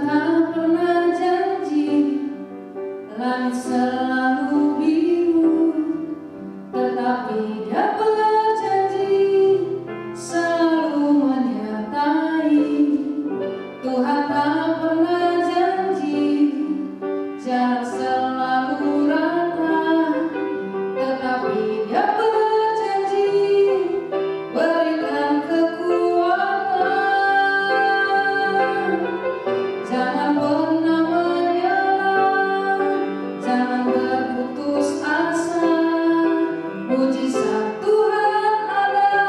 tak pernah janji langit selalu biru, tetapi Dia berjanji selalu menyertai. Tuhan tak pernah janji jalan selalu rata, tetapi Dia berjanji berikan kekuatan. Jangan pernah menyerah, jangan berputus asa. Mujizat Tuhan ada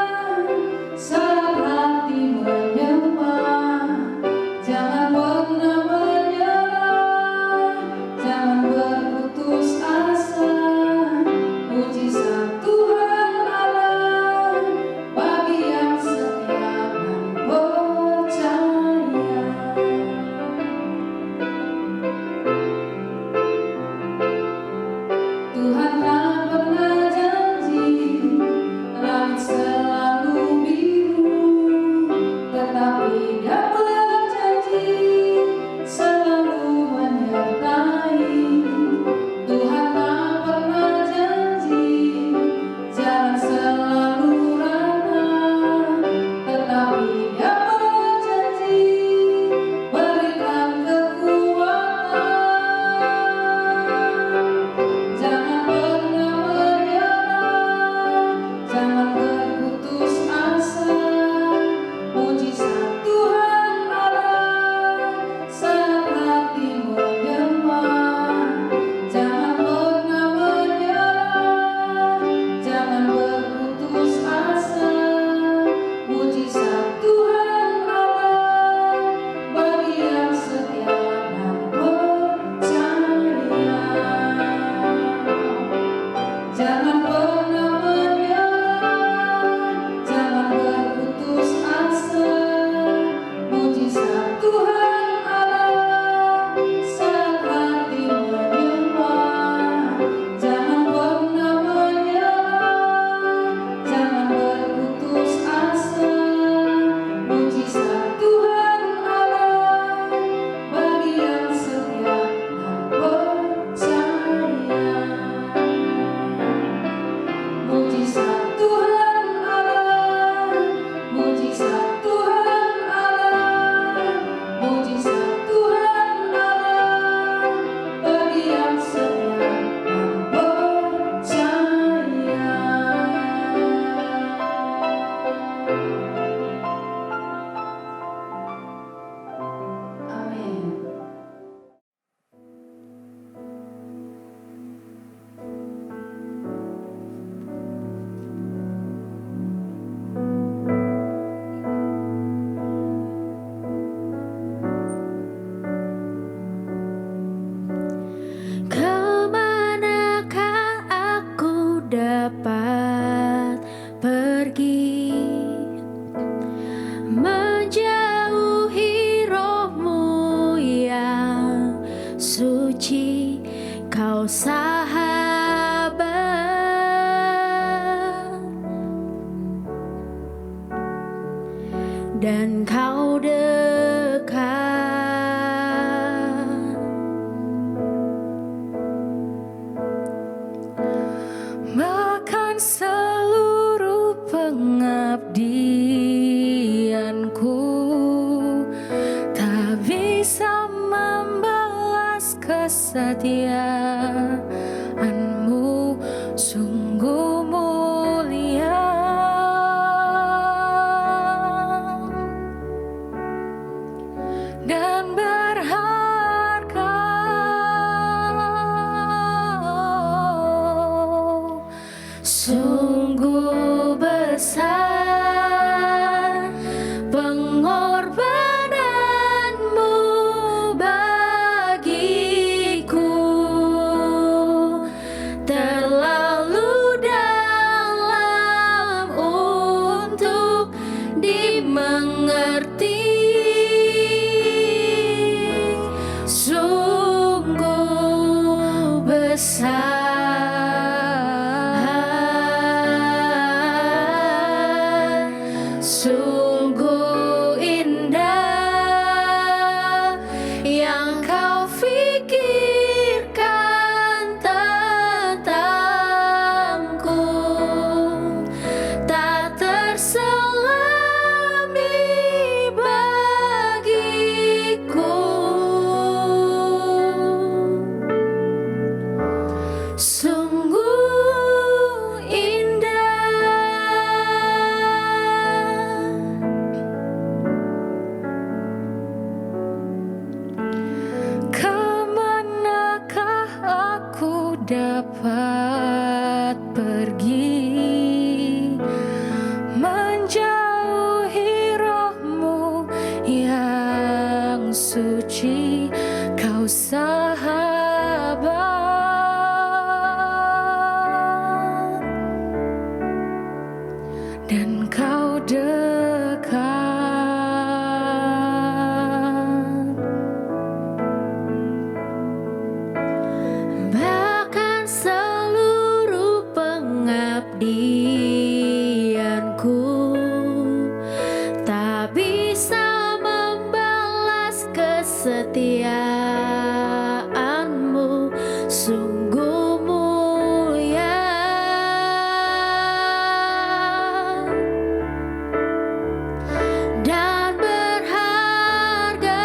saat hati menyembah. Jangan pernah menyerah, jangan berputus asa. Mujizat Tuhan ada bagi yang setia dan percaya. Tuhan tak pernah janji langit selalu biru, tetapi Dia berjanji selalu menyertai. Tuhan tak pernah janji jalan selalu rata, tetapi Dia berjanji berikan kekuatan. Jangan pernah menyerah, jangan berputus asa. Mujizat Tuhan ada saat hati menyembah. Jangan pernah menyerah, jangan berputus asa. Mujizat Tuhan ada bagi yang setia dan percaya. Jangan pernah menyerah, jangan berputus asa. Mujizat Tuhan ada saat hati menyembah. Jangan pernah menyerah, jangan berputus asa. Mujizat Tuhan ada bagi yang setia dan percaya. Mujizat Tuhan ada, mujizat Tuhan ada, mujizat Tuhan ada bagi yang setia dan percaya. Amin. Kemanakah aku dapat pergi, menjauhi roh-Mu yang suci, Kau sahabat, dan Kau dekat. Makan seluruh pengabdianku, tak bisa membalas kesetiaan-Mu, sungguh mulia. Dan berharga, sungguh besar pengorbanan-Mu bagiku, terlalu dalam untuk dimengerti. Sungguh besar, sungguh indah dapat pergi menjauhi rohmu yang suci, kau sahabat dan kau dekat. Bahkan seluruh pengabdianku tak bisa membalas kesetiaanmu, sungguh mulia dan berharga.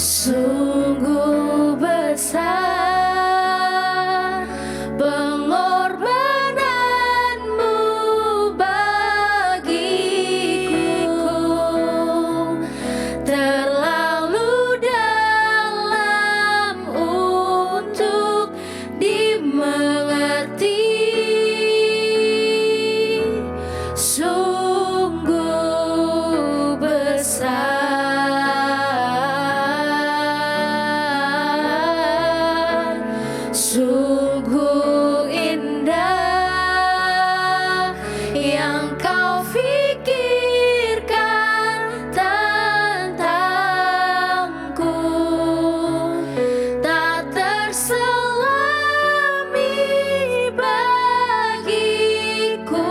Sungguh besar pengorbananmu bagiku, terlalu dalam untuk dimengerti. Sungguh besar, sungguh indah yang kau pikirkan tentangku, tak terselami bagiku.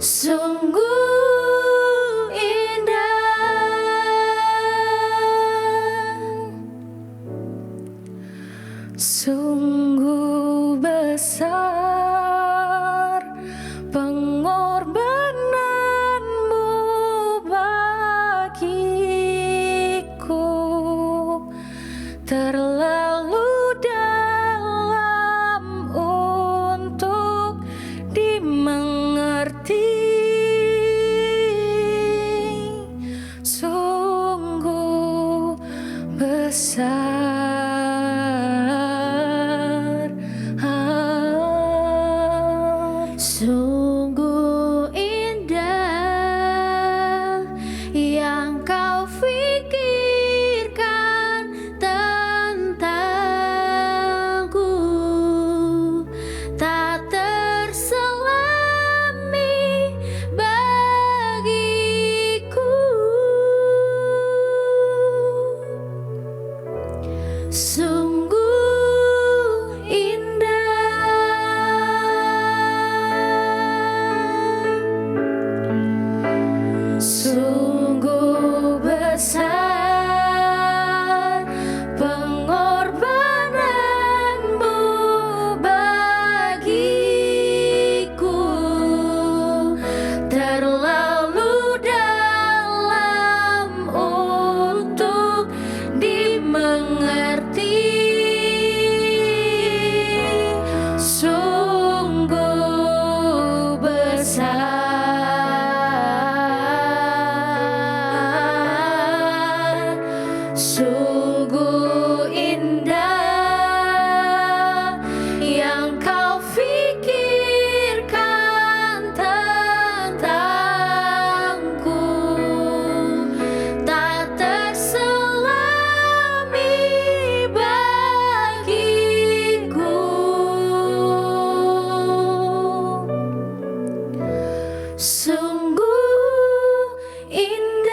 Sungguh indah, sungguh besar pengorbananmu bagiku, terlalu dalam untuk dimengerti. Sungguh besar, sungguh indah yang kau pikirkan tentangku, tak terselami bagiku. Sungguh indah, sungguh besar pengorbananmu bagiku, terlalu dalam untuk dimengerti. Sungguh besar, sungguh indah yang kau pikirkan tentangku, tak terselami bagiku. Sungguh indah.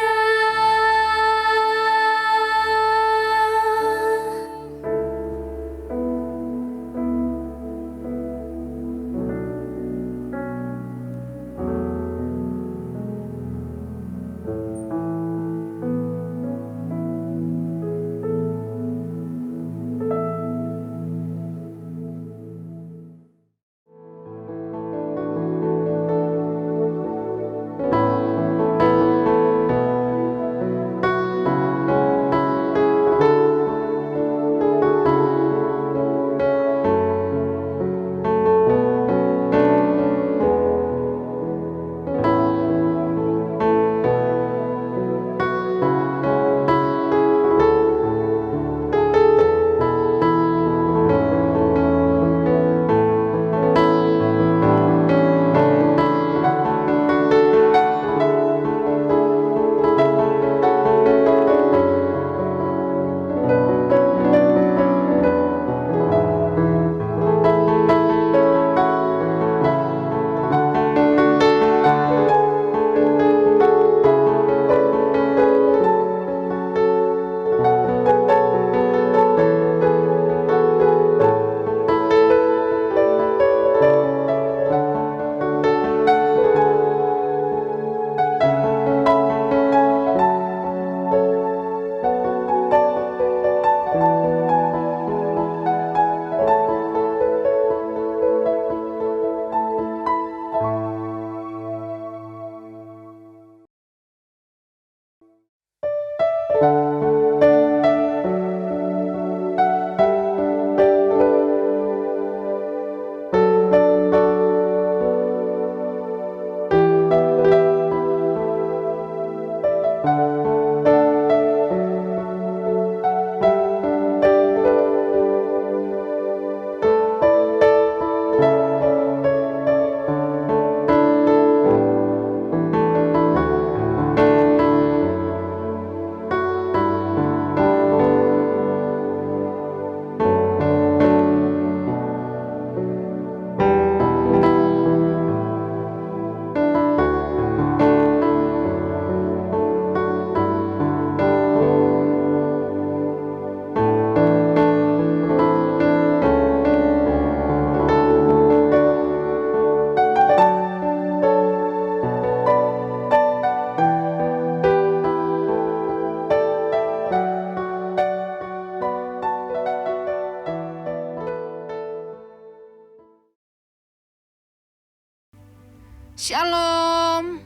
Shalom.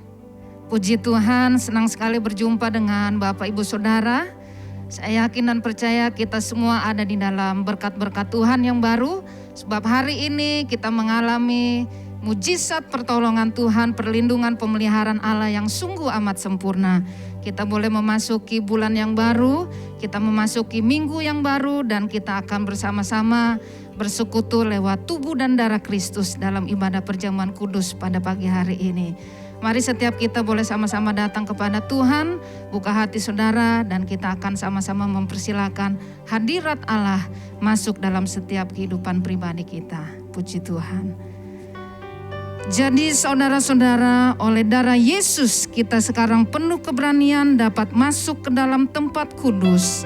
Puji Tuhan, senang sekali berjumpa dengan Bapak Ibu Saudara. Saya yakin dan percaya kita semua ada di dalam berkat-berkat Tuhan yang baru. Sebab hari ini kita mengalami mujizat pertolongan Tuhan, perlindungan pemeliharaan Allah yang sungguh amat sempurna. Kita boleh memasuki bulan yang baru, kita memasuki minggu yang baru, dan kita akan bersama-sama bersekutu lewat tubuh dan darah Kristus dalam ibadah perjamuan kudus pada pagi hari ini. Mari setiap kita boleh sama-sama datang kepada Tuhan, buka hati saudara, dan kita akan sama-sama mempersilakan hadirat Allah masuk dalam setiap kehidupan pribadi kita. Puji Tuhan. Jadi saudara-saudara, oleh darah Yesus kita sekarang penuh keberanian dapat masuk ke dalam tempat kudus.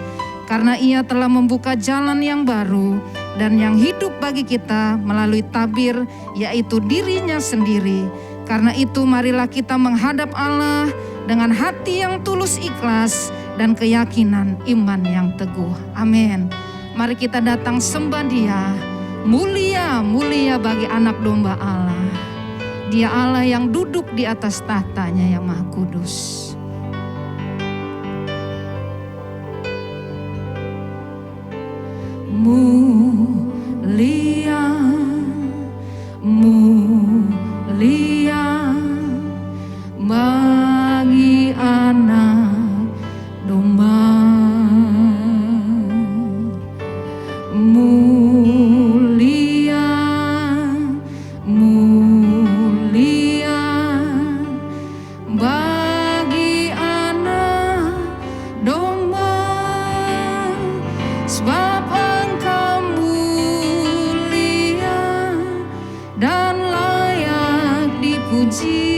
Karena Ia telah membuka jalan yang baru dan yang hidup bagi kita melalui tabir, yaitu dirinya sendiri. Karena itu marilah kita menghadap Allah dengan hati yang tulus ikhlas dan keyakinan iman yang teguh. Amin. Mari kita datang sembah Dia. Mulia, mulia bagi anak domba Allah. Dia Allah yang duduk di atas tahtanya yang maha kudus. Mulia, mulia bagi anak domba. Mulia, mulia bagi anak domba. Sebab Engkau mulia dan layak dipuji,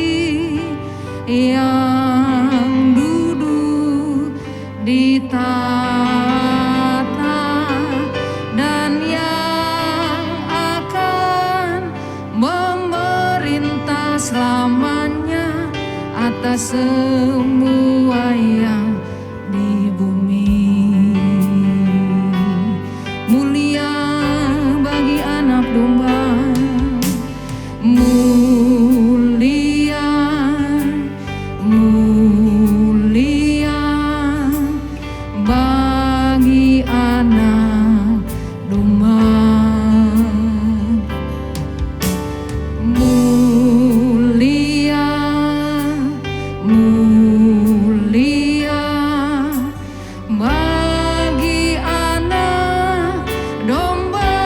yang duduk di tahta dan yang akan memerintah selamanya atas semua yang di bumi. Mulia bagi anak domba. Mulia, mulia bagi anak domba. Mulia, mulia bagi anak domba.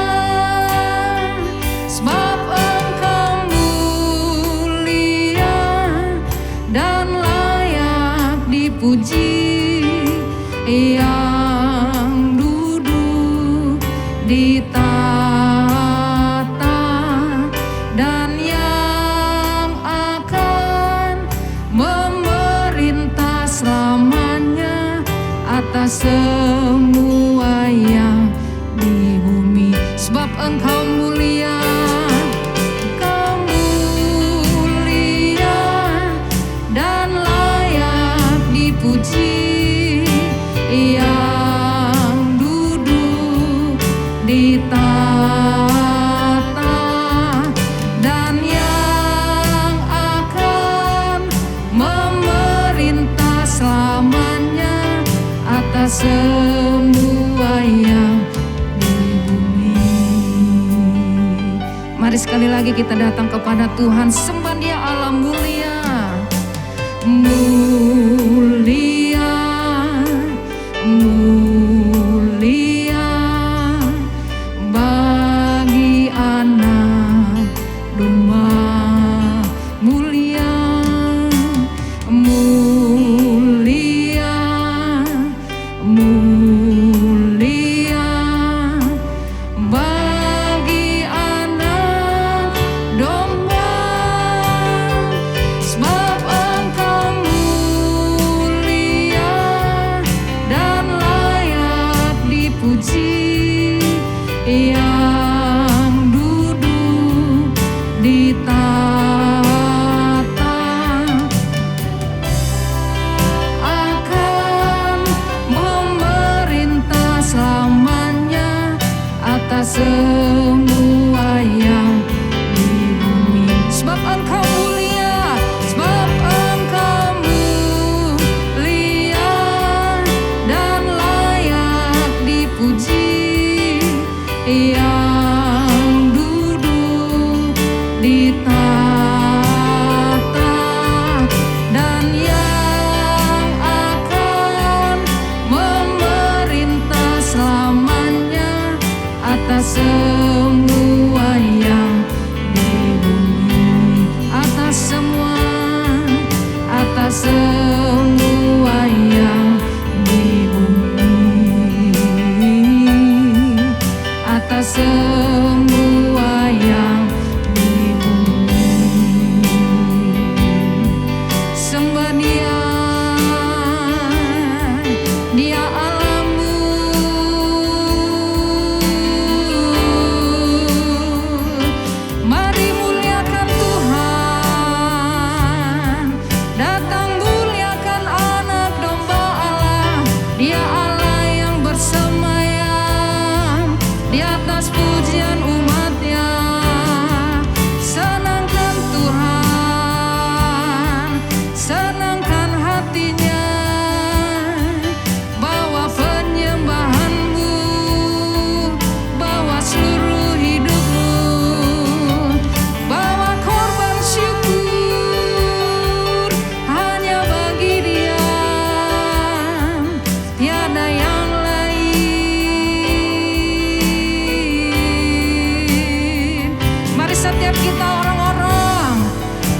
Sebab Engkau mulia dan layak dipuji, yang duduk di tahta dan yang akan memerintah selamanya atas semua yang di bumi. Sebab Engkau mulia, Engkau mulia dan layak dipuji, yang duduk di tahta dan yang akan memerintah selamanya atas semua yang di bumi. Mari sekali lagi kita datang kepada Tuhan, sembah Dia Allah mulia. Mulia, mulia bagi anak domba. Mulia, mulia, mulia bagi anak domba. Sebab Engkau mulia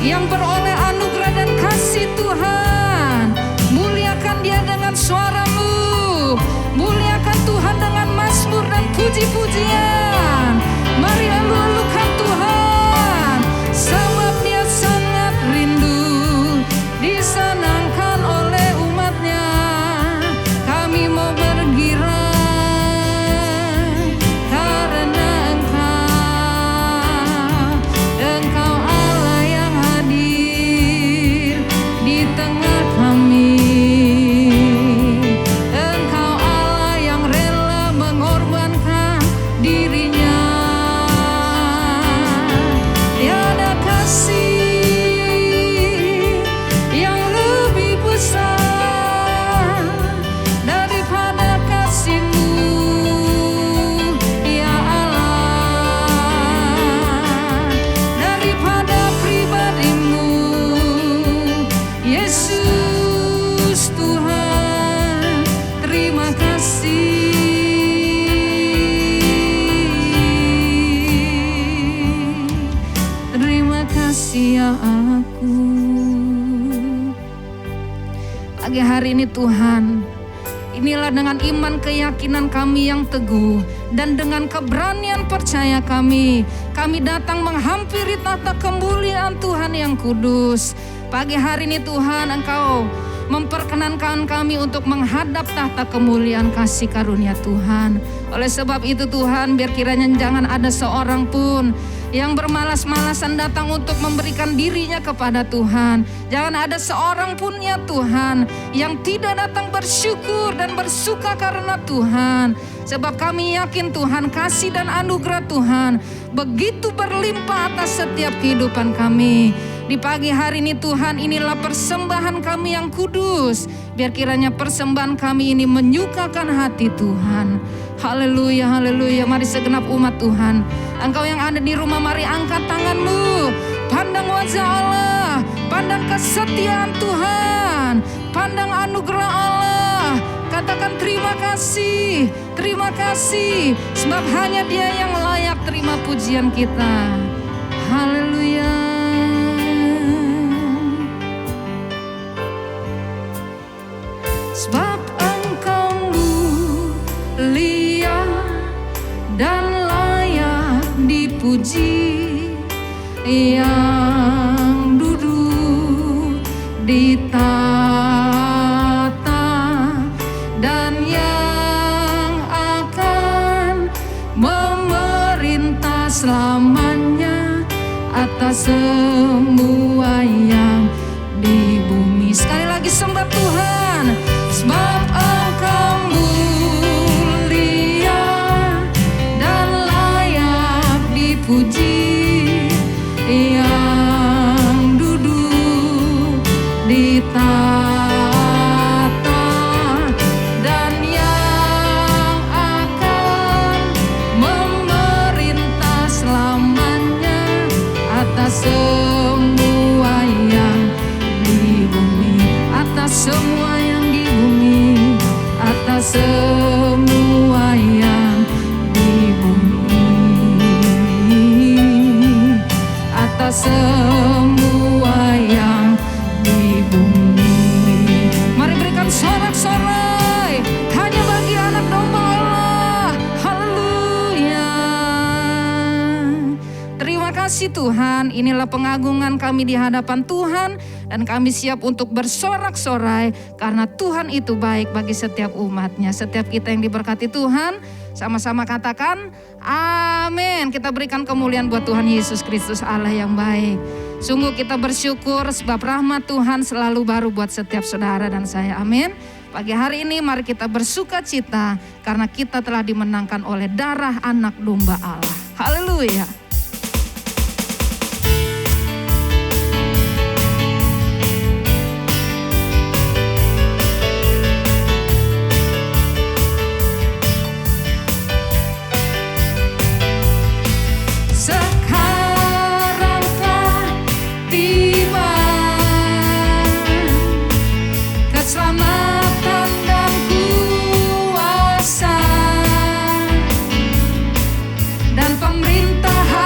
yang beroleh anugerah dan kasih Tuhan. Muliakan Dia dengan suaramu, muliakan Tuhan dengan mazmur dan puji-pujian. Mari lalu-lalukan Tuhan, sebab Dia sangat rindu disenangkan oleh umatnya. Kami mau bergirang karena Engkau Allah yang hadir di tengah kami. Engkau Allah yang rela mengorbankan dirinya. Tiada kasih yang lebih besar daripada kasih-Mu, ya Allah, daripada pribadi-Mu, Yesus Tuhan. Terima kasih. Terima kasih ya aku. Pagi hari ini Tuhan, inilah dengan iman keyakinan kami yang teguh dan dengan keberanian percaya kami datang menghampiri tahta kemuliaan Tuhan yang kudus. Pagi hari ini Tuhan, Engkau memperkenankan kami untuk menghadap tahta kemuliaan kasih karunia Tuhan. Oleh sebab itu Tuhan, biar kiranya jangan ada seorang pun yang bermalas-malasan datang untuk memberikan dirinya kepada Tuhan. Jangan ada seorang pun ya Tuhan yang tidak datang bersyukur dan bersuka karena Tuhan. Sebab kami yakin Tuhan, kasih dan anugerah Tuhan begitu berlimpah atas setiap kehidupan kami. Di pagi hari ini Tuhan, inilah persembahan kami yang kudus. Biar kiranya persembahan kami ini menyukakan hati Tuhan. Haleluya, haleluya. Mari segenap umat Tuhan, Engkau yang ada di rumah, mari angkat tanganmu. Pandang wajah Allah, pandang kesetiaan Tuhan, pandang anugerah Allah. Katakan terima kasih, sebab hanya Dia yang layak terima pujian kita. Haleluya. Sebab Engkau mulia dan layak dipuji, yang duduk di tahta dan yang akan memerintah selamanya atas semua yang di bumi. Sekali lagi sembah Tuhan. Sebab Engkau mulia dan layak dipuji, yang duduk di tahta dan yang akan memerintah selamanya atas semua yang di bumi, atas semua yang di bumi, atas semua yang di bumi, atas semua yang di bumi. Mari berikan sorak-sorai hanya bagi anak domba Allah. Haleluya. Terima kasih Tuhan, inilah pengagungan kami di hadapan Tuhan. Dan kami siap untuk bersorak-sorai karena Tuhan itu baik bagi setiap umatnya. Setiap kita yang diberkati Tuhan, sama-sama katakan amin. Kita berikan kemuliaan buat Tuhan Yesus Kristus Allah yang baik. Sungguh kita bersyukur sebab rahmat Tuhan selalu baru buat setiap saudara dan saya. Amin. Pagi hari ini mari kita bersuka cita karena kita telah dimenangkan oleh darah anak domba Allah. Haleluya. Keselamatan dan kuasa dan pemerintahan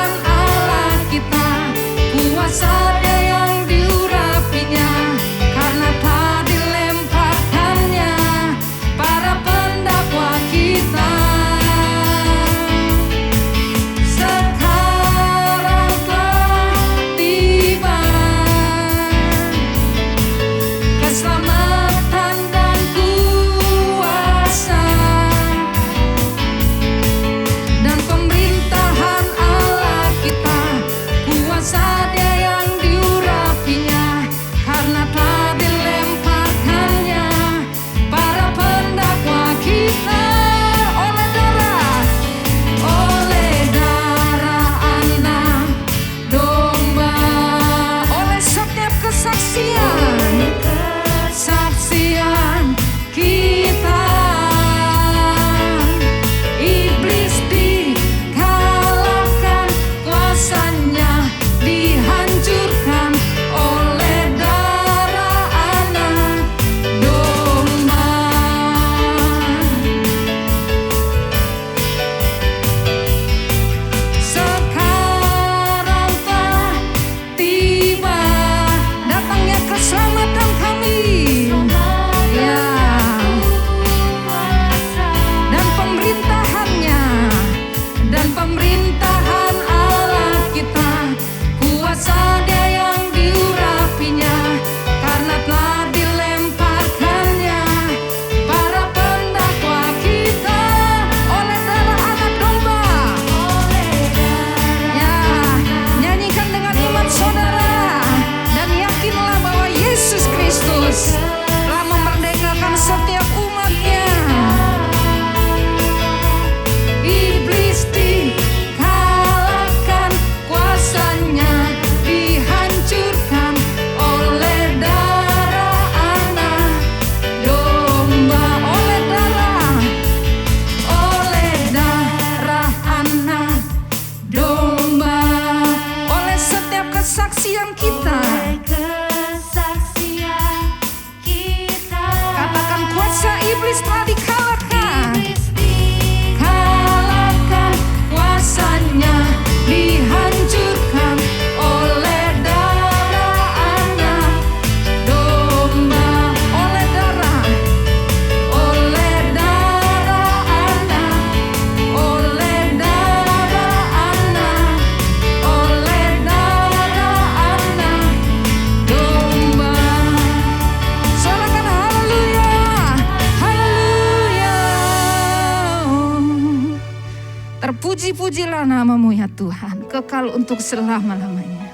Terpujilah nama-Mu ya Tuhan, kekal untuk selama-lamanya.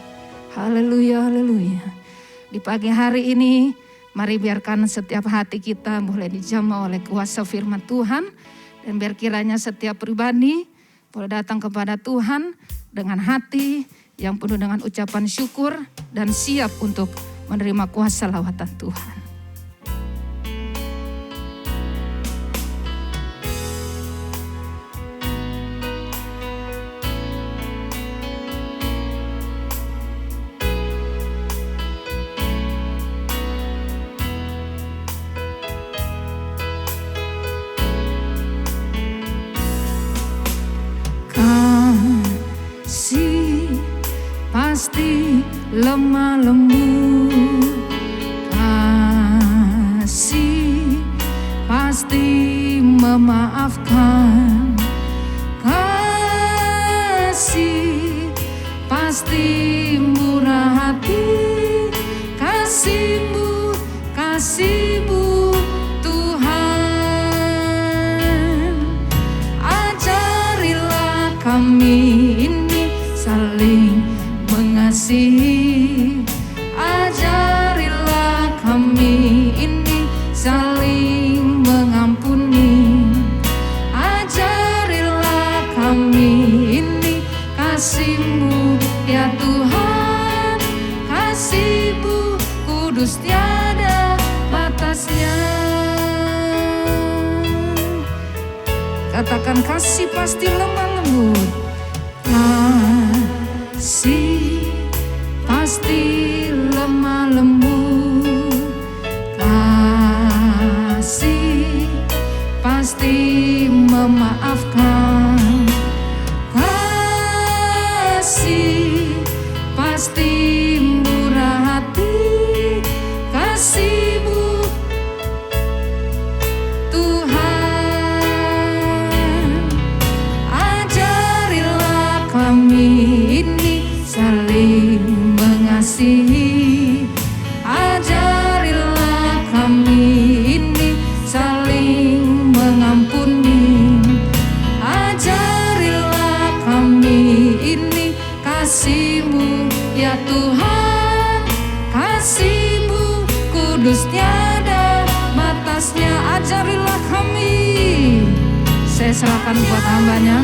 Haleluya, haleluya. Di pagi hari ini, mari biarkan setiap hati kita boleh dijamah oleh kuasa firman Tuhan. Dan biar kiranya setiap pribadi boleh datang kepada Tuhan dengan hati yang penuh dengan ucapan syukur dan siap untuk menerima kuasa lawatan Tuhan. Kasih pasti lemah lembut, kasih pasti memaafkan, kasih pasti murah hati, kasih-Mu, kasih-Mu Tuhan. Ajarilah kami ini saling mengasihi, ajarilah kami ini saling mengampuni, ajarilah kami ini kasih-Mu ya Tuhan, kasih-Mu kudus tiada batasnya. Katakan kasih pasti lemah lembut, kasih pasti lemah lembut, kasih pasti memaafkan, kasih pasti murah hati, kasih-Mu Tuhan. Ajarilah kami ini saling mengasihi, ajarilah kami ini saling mengampuni, ajarilah kami ini kasih-Mu ya Tuhan, kasih-Mu kudus tiada batasnya. Ajarilah kami, saya serahkan buat hambanya,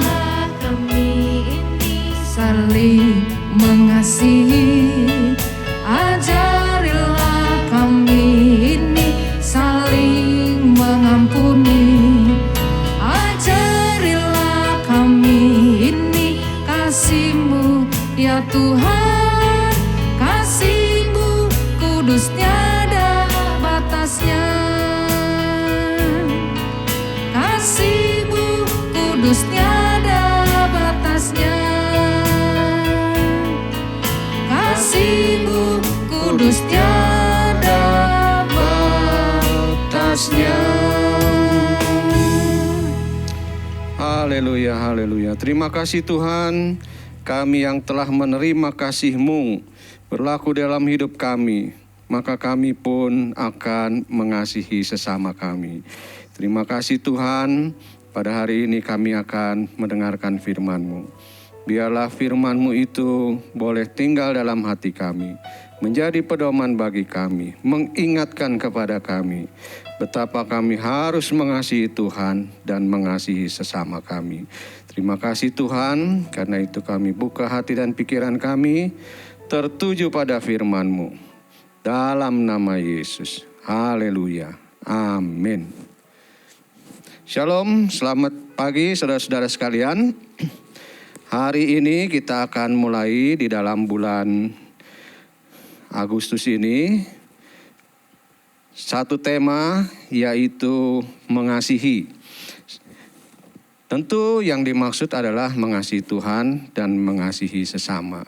saling mengasihi, ajarilah kami ini saling mengampuni, ajarilah kami ini kasih-Mu ya Tuhan, kasih-Mu kudus tiada batasnya, kasih-Mu kudus tiada batasnya, kasih-Mu kudus tiada batasnya. Haleluya, haleluya. Terima kasih Tuhan, kami yang telah menerima kasih-Mu berlaku dalam hidup kami, maka kami pun akan mengasihi sesama kami. Terima kasih Tuhan, pada hari ini kami akan mendengarkan firman-Mu. Biarlah firman-Mu itu boleh tinggal dalam hati kami, menjadi pedoman bagi kami, mengingatkan kepada kami betapa kami harus mengasihi Tuhan dan mengasihi sesama kami. Terima kasih Tuhan, karena itu kami buka hati dan pikiran kami tertuju pada firman-Mu. Dalam nama Yesus. Haleluya. Amin. Shalom, selamat pagi saudara-saudara sekalian. Hari ini kita akan mulai di dalam bulan Agustus ini satu tema, yaitu mengasihi. Tentu yang dimaksud adalah mengasihi Tuhan dan mengasihi sesama.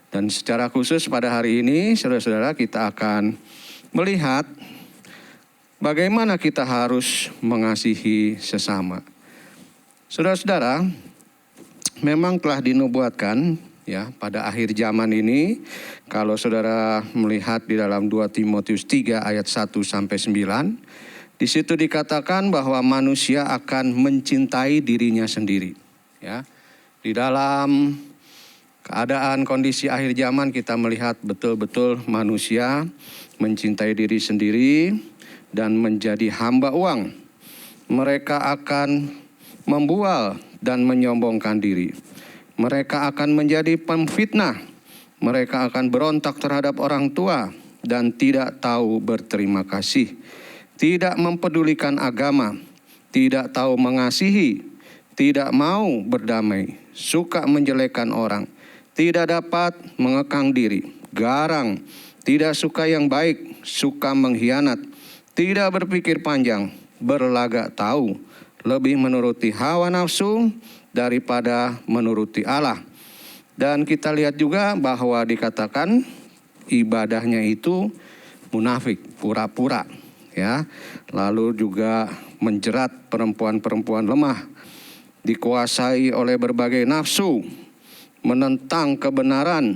Dan secara khusus pada hari ini saudara-saudara kita akan melihat bagaimana kita harus mengasihi sesama. Saudara-saudara, memang telah dinubuatkan ya pada akhir zaman ini, kalau saudara melihat di dalam 2 Timotius 3 ayat 1 sampai 9, di situ dikatakan bahwa manusia akan mencintai dirinya sendiri. Ya, di Di dalam keadaan kondisi akhir zaman kita melihat betul-betul manusia mencintai diri sendiri dan menjadi hamba uang. Mereka akan membual dan menyombongkan diri. Mereka akan menjadi pemfitnah. Mereka akan berontak terhadap orang tua dan tidak tahu berterima kasih. Tidak mempedulikan agama, tidak tahu mengasihi, tidak mau berdamai, suka menjelekkan orang, tidak dapat mengekang diri, garang, tidak suka yang baik, suka mengkhianat, tidak berpikir panjang, berlagak tahu, lebih menuruti hawa nafsu daripada menuruti Allah. Dan kita lihat juga bahwa dikatakan ibadahnya itu munafik, pura-pura, ya. Lalu juga menjerat perempuan-perempuan lemah, dikuasai oleh berbagai nafsu, menentang kebenaran,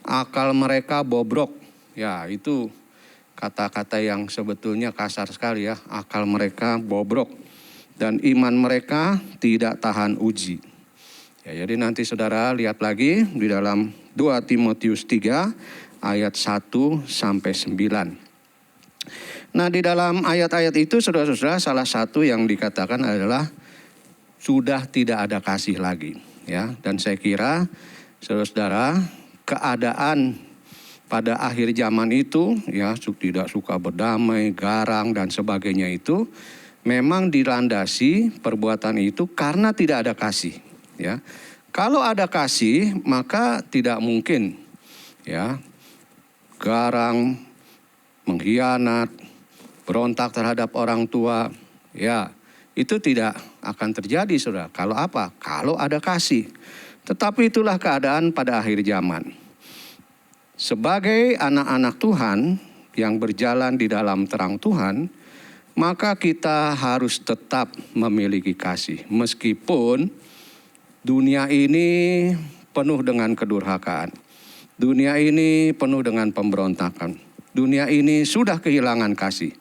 akal mereka bobrok. Ya, itu kata-kata yang sebetulnya kasar sekali ya. Akal mereka bobrok dan iman mereka tidak tahan uji. Ya, jadi nanti saudara lihat lagi di dalam 2 Timotius 3 ayat 1 sampai 9. Nah, di dalam ayat-ayat itu saudara-saudara salah satu yang dikatakan adalah sudah tidak ada kasih lagi. Ya, dan saya kira saudara-saudara keadaan pada akhir zaman itu ya tidak suka berdamai, garang dan sebagainya itu memang dilandasi perbuatan itu karena tidak ada kasih. Ya, kalau ada kasih maka tidak mungkin ya garang, mengkhianat, berontak terhadap orang tua. Ya, itu tidak akan terjadi saudara. Kalau apa? Kalau ada kasih. Tetapi itulah keadaan pada akhir zaman. Sebagai anak-anak Tuhan yang berjalan di dalam terang Tuhan, maka kita harus tetap memiliki kasih. Meskipun dunia ini penuh dengan kedurhakaan. Dunia ini penuh dengan pemberontakan. Dunia ini sudah kehilangan kasih.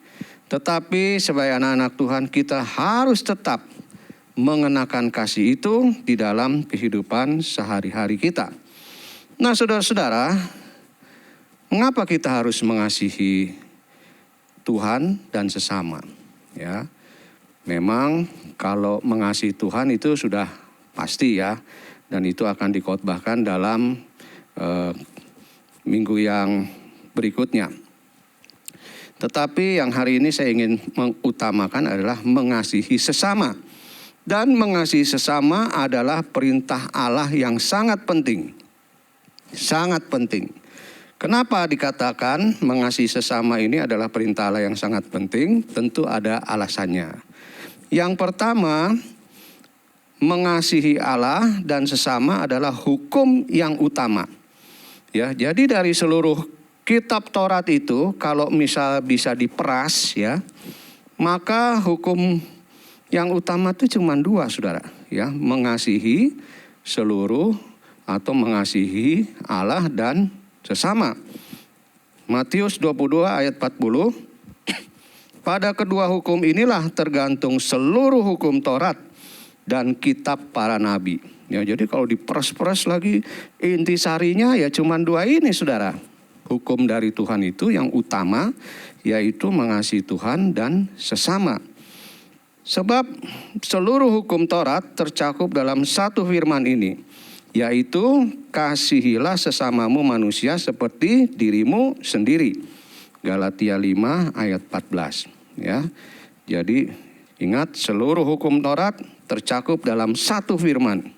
Tetapi sebagai anak-anak Tuhan kita harus tetap mengenakan kasih itu di dalam kehidupan sehari-hari kita. Nah, saudara-saudara, mengapa kita harus mengasihi Tuhan dan sesama? Ya, memang kalau mengasihi Tuhan itu sudah pasti ya, dan itu akan dikhotbahkan dalam minggu yang berikutnya. Tetapi yang hari ini saya ingin mengutamakan adalah mengasihi sesama. Dan mengasihi sesama adalah perintah Allah yang sangat penting. Sangat penting. Kenapa dikatakan mengasihi sesama ini adalah perintah Allah yang sangat penting? Tentu ada alasannya. Yang pertama, mengasihi Allah dan sesama adalah hukum yang utama. Ya, jadi dari seluruh kitab Taurat itu kalau misal bisa diperas ya, maka hukum yang utama itu cuma 2 saudara, ya, mengasihi seluruh atau mengasihi Allah dan sesama. Matius 22 ayat 40. Pada kedua hukum inilah tergantung seluruh hukum Taurat dan kitab para nabi. Ya, jadi kalau diperas-peras lagi intisarinya ya cuma 2 ini saudara. Hukum dari Tuhan itu yang utama yaitu mengasihi Tuhan dan sesama. Sebab seluruh hukum Taurat tercakup dalam satu firman ini, yaitu kasihilah sesamamu manusia seperti dirimu sendiri. Galatia 5 ayat 14. Ya, jadi ingat seluruh hukum Taurat tercakup dalam satu firman.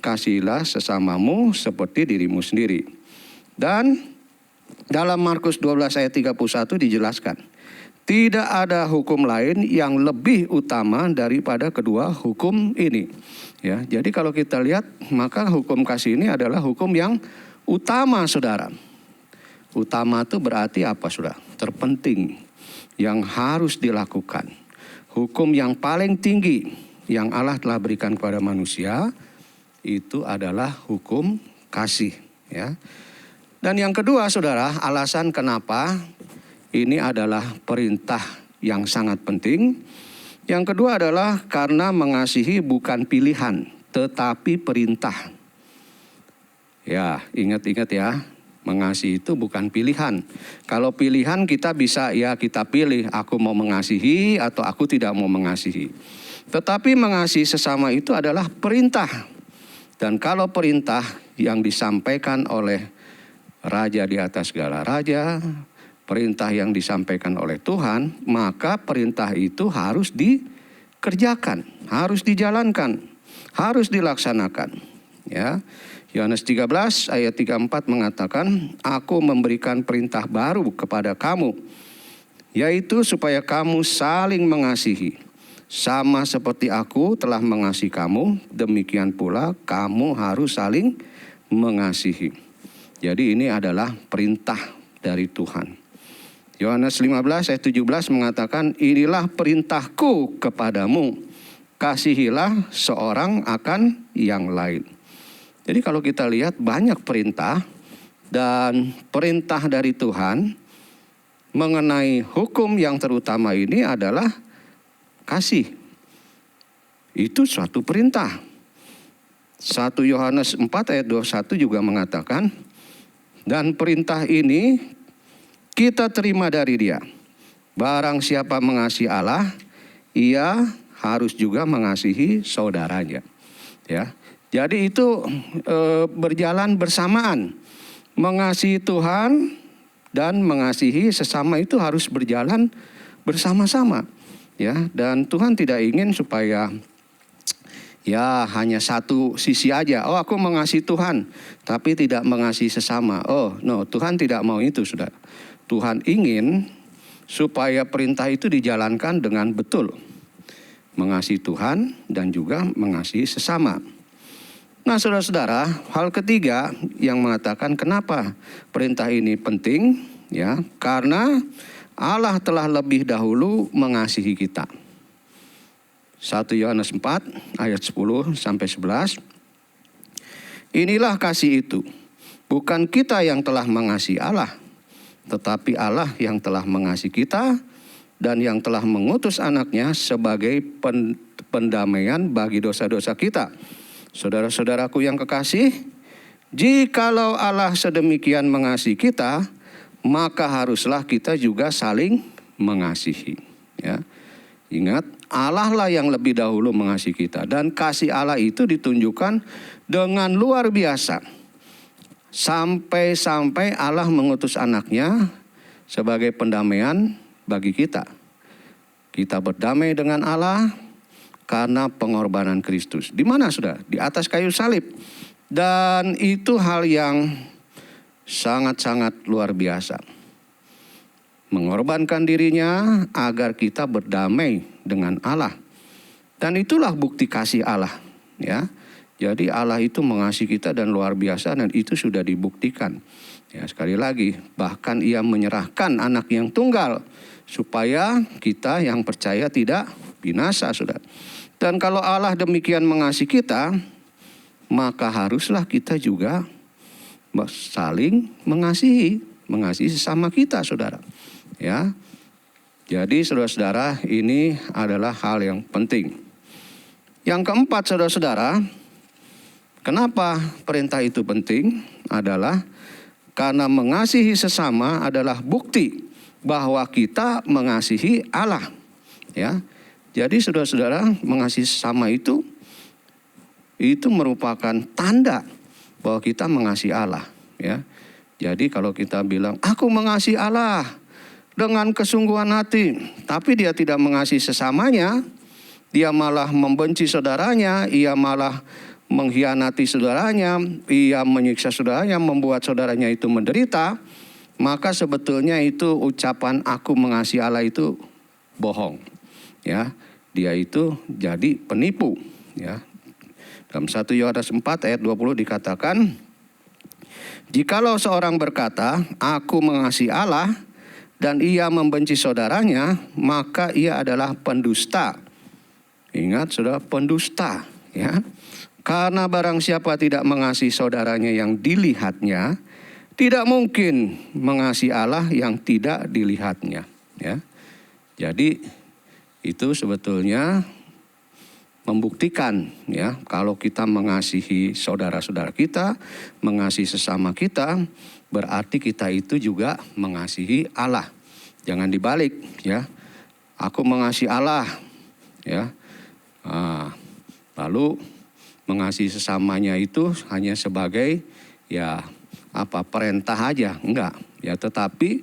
Kasihilah sesamamu seperti dirimu sendiri. Dan dalam Markus 12 ayat 31 dijelaskan, tidak ada hukum lain yang lebih utama daripada kedua hukum ini. Ya, jadi kalau kita lihat maka hukum kasih ini adalah hukum yang utama saudara. Utama itu berarti apa saudara? Terpenting, yang harus dilakukan. Hukum yang paling tinggi yang Allah telah berikan kepada manusia itu adalah hukum kasih. Ya. Dan yang kedua saudara, alasan kenapa ini adalah perintah yang sangat penting. Yang kedua adalah karena mengasihi bukan pilihan, tetapi perintah. Ya, ingat-ingat ya, mengasihi itu bukan pilihan. Kalau pilihan kita bisa kita pilih, aku mau mengasihi atau aku tidak mau mengasihi. Tetapi mengasihi sesama itu adalah perintah. Dan kalau perintah yang disampaikan oleh Raja di atas segala raja, perintah yang disampaikan oleh Tuhan, maka perintah itu harus dikerjakan, harus dijalankan, harus dilaksanakan. Ya, Yohanes 13 ayat 34 mengatakan, aku memberikan perintah baru kepada kamu, yaitu supaya kamu saling mengasihi. Sama seperti aku telah mengasihi kamu, demikian pula kamu harus saling mengasihi. Jadi ini adalah perintah dari Tuhan. Yohanes 15 ayat 17 mengatakan, inilah perintahku kepadamu, kasihilah seorang akan yang lain. Jadi kalau kita lihat banyak perintah, dan perintah dari Tuhan mengenai hukum yang terutama ini adalah kasih. Itu suatu perintah. 1 Yohanes 4 ayat 21 juga mengatakan, dan perintah ini kita terima dari Dia. Barang siapa mengasihi Allah, ia harus juga mengasihi saudaranya. Ya, jadi itu berjalan bersamaan. Mengasihi Tuhan dan mengasihi sesama itu harus berjalan bersama-sama. Ya, dan Tuhan tidak ingin supaya hanya satu sisi aja. Oh, aku mengasihi Tuhan, tapi tidak mengasihi sesama. Oh, no, Tuhan tidak mau itu, saudara. Tuhan ingin supaya perintah itu dijalankan dengan betul. Mengasihi Tuhan dan juga mengasihi sesama. Nah, saudara-saudara, hal ketiga yang mengatakan kenapa perintah ini penting, ya, karena Allah telah lebih dahulu mengasihi kita. 1 Yohanes 4 ayat 10 sampai 11. Inilah kasih itu, bukan kita yang telah mengasihi Allah, tetapi Allah yang telah mengasihi kita dan yang telah mengutus anaknya sebagai pendamaian bagi dosa-dosa kita. Saudara-saudaraku yang kekasih, jikalau Allah sedemikian mengasihi kita, maka haruslah kita juga saling mengasihi. Ya. Ingat, Allah lah yang lebih dahulu mengasihi kita. Dan kasih Allah itu ditunjukkan dengan luar biasa. Sampai-sampai Allah mengutus anaknya sebagai pendamaian bagi kita. Kita berdamai dengan Allah karena pengorbanan Kristus. Di mana sudah? Di atas kayu salib. Dan itu hal yang sangat-sangat luar biasa. Mengorbankan dirinya agar kita berdamai dengan Allah. Dan itulah bukti kasih Allah, ya. Jadi Allah itu mengasihi kita dan luar biasa, dan itu sudah dibuktikan. Ya, sekali lagi, bahkan Ia menyerahkan anak yang tunggal supaya kita yang percaya tidak binasa, Saudara. Dan kalau Allah demikian mengasihi kita, maka haruslah kita juga saling mengasihi sesama kita, Saudara. Ya, jadi saudara-saudara, ini adalah hal yang penting. Yang keempat, saudara-saudara, kenapa perintah itu penting adalah karena mengasihi sesama adalah bukti bahwa kita mengasihi Allah. Ya, jadi saudara-saudara, mengasihi sesama itu merupakan tanda bahwa kita mengasihi Allah. Ya, jadi kalau kita bilang aku mengasihi Allah dengan kesungguhan hati, tapi dia tidak mengasihi sesamanya, dia malah membenci saudaranya, ia malah mengkhianati saudaranya, ia menyiksa saudaranya, membuat saudaranya itu menderita, maka sebetulnya itu ucapan aku mengasihi Allah itu bohong. Ya, dia itu jadi penipu. Ya, dalam 1 Yohanes 4 ayat 20 dikatakan, jikalau seorang berkata, aku mengasihi Allah, dan ia membenci saudaranya, maka ia adalah pendusta. Ingat, saudara, pendusta. Ya, karena barang siapa tidak mengasihi saudaranya yang dilihatnya, tidak mungkin mengasihi Allah yang tidak dilihatnya. Ya, jadi itu sebetulnya membuktikan ya kalau kita mengasihi saudara-saudara kita, mengasihi sesama kita, berarti kita itu juga mengasihi Allah. Jangan dibalik ya. Aku mengasihi Allah ya. Lalu mengasihi sesamanya itu hanya sebagai ya perintah aja, enggak. Ya, tetapi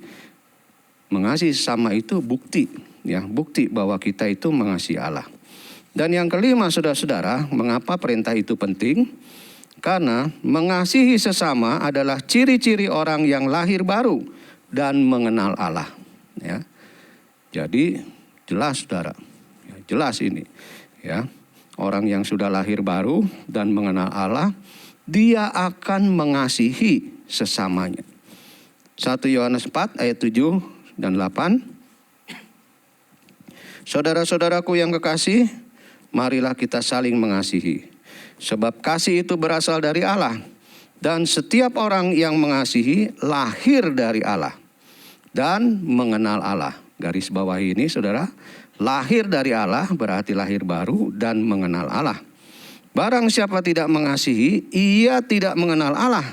mengasihi sesama itu bukti ya, bukti bahwa kita itu mengasihi Allah. Dan yang kelima, saudara-saudara, mengapa perintah itu penting? Karena mengasihi sesama adalah ciri-ciri orang yang lahir baru dan mengenal Allah. Ya. Jadi jelas, saudara, ya, jelas ini. Ya, orang yang sudah lahir baru dan mengenal Allah, dia akan mengasihi sesamanya. 1 Yohanes 4 ayat 7 dan 8. Saudara-saudaraku yang kekasih, marilah kita saling mengasihi. Sebab kasih itu berasal dari Allah. Dan setiap orang yang mengasihi lahir dari Allah. Dan mengenal Allah. Garis bawah ini saudara. Lahir dari Allah berarti lahir baru dan mengenal Allah. Barang siapa tidak mengasihi, ia tidak mengenal Allah.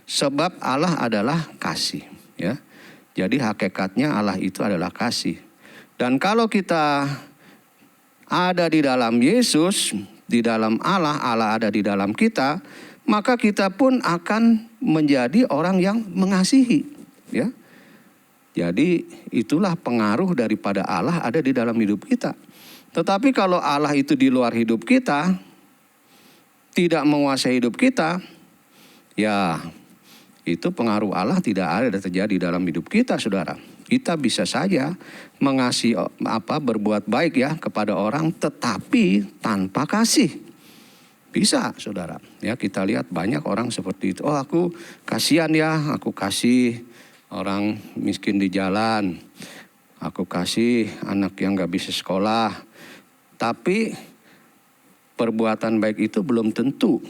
Sebab Allah adalah kasih. Ya. Jadi hakikatnya Allah itu adalah kasih. Dan kalau kita ada di dalam Yesus, di dalam Allah, Allah ada di dalam kita, maka kita pun akan menjadi orang yang mengasihi. Ya. Jadi itulah pengaruh daripada Allah ada di dalam hidup kita. Tetapi kalau Allah itu di luar hidup kita, tidak menguasai hidup kita, ya itu pengaruh Allah tidak ada terjadi dalam hidup kita, saudara. Kita bisa saja mengasihi berbuat baik ya kepada orang, tetapi tanpa kasih. Bisa, saudara. Ya, kita lihat banyak orang seperti itu. Oh, aku kasihan ya, aku kasih orang miskin di jalan. Aku kasih anak yang gak bisa sekolah. Tapi perbuatan baik itu belum tentu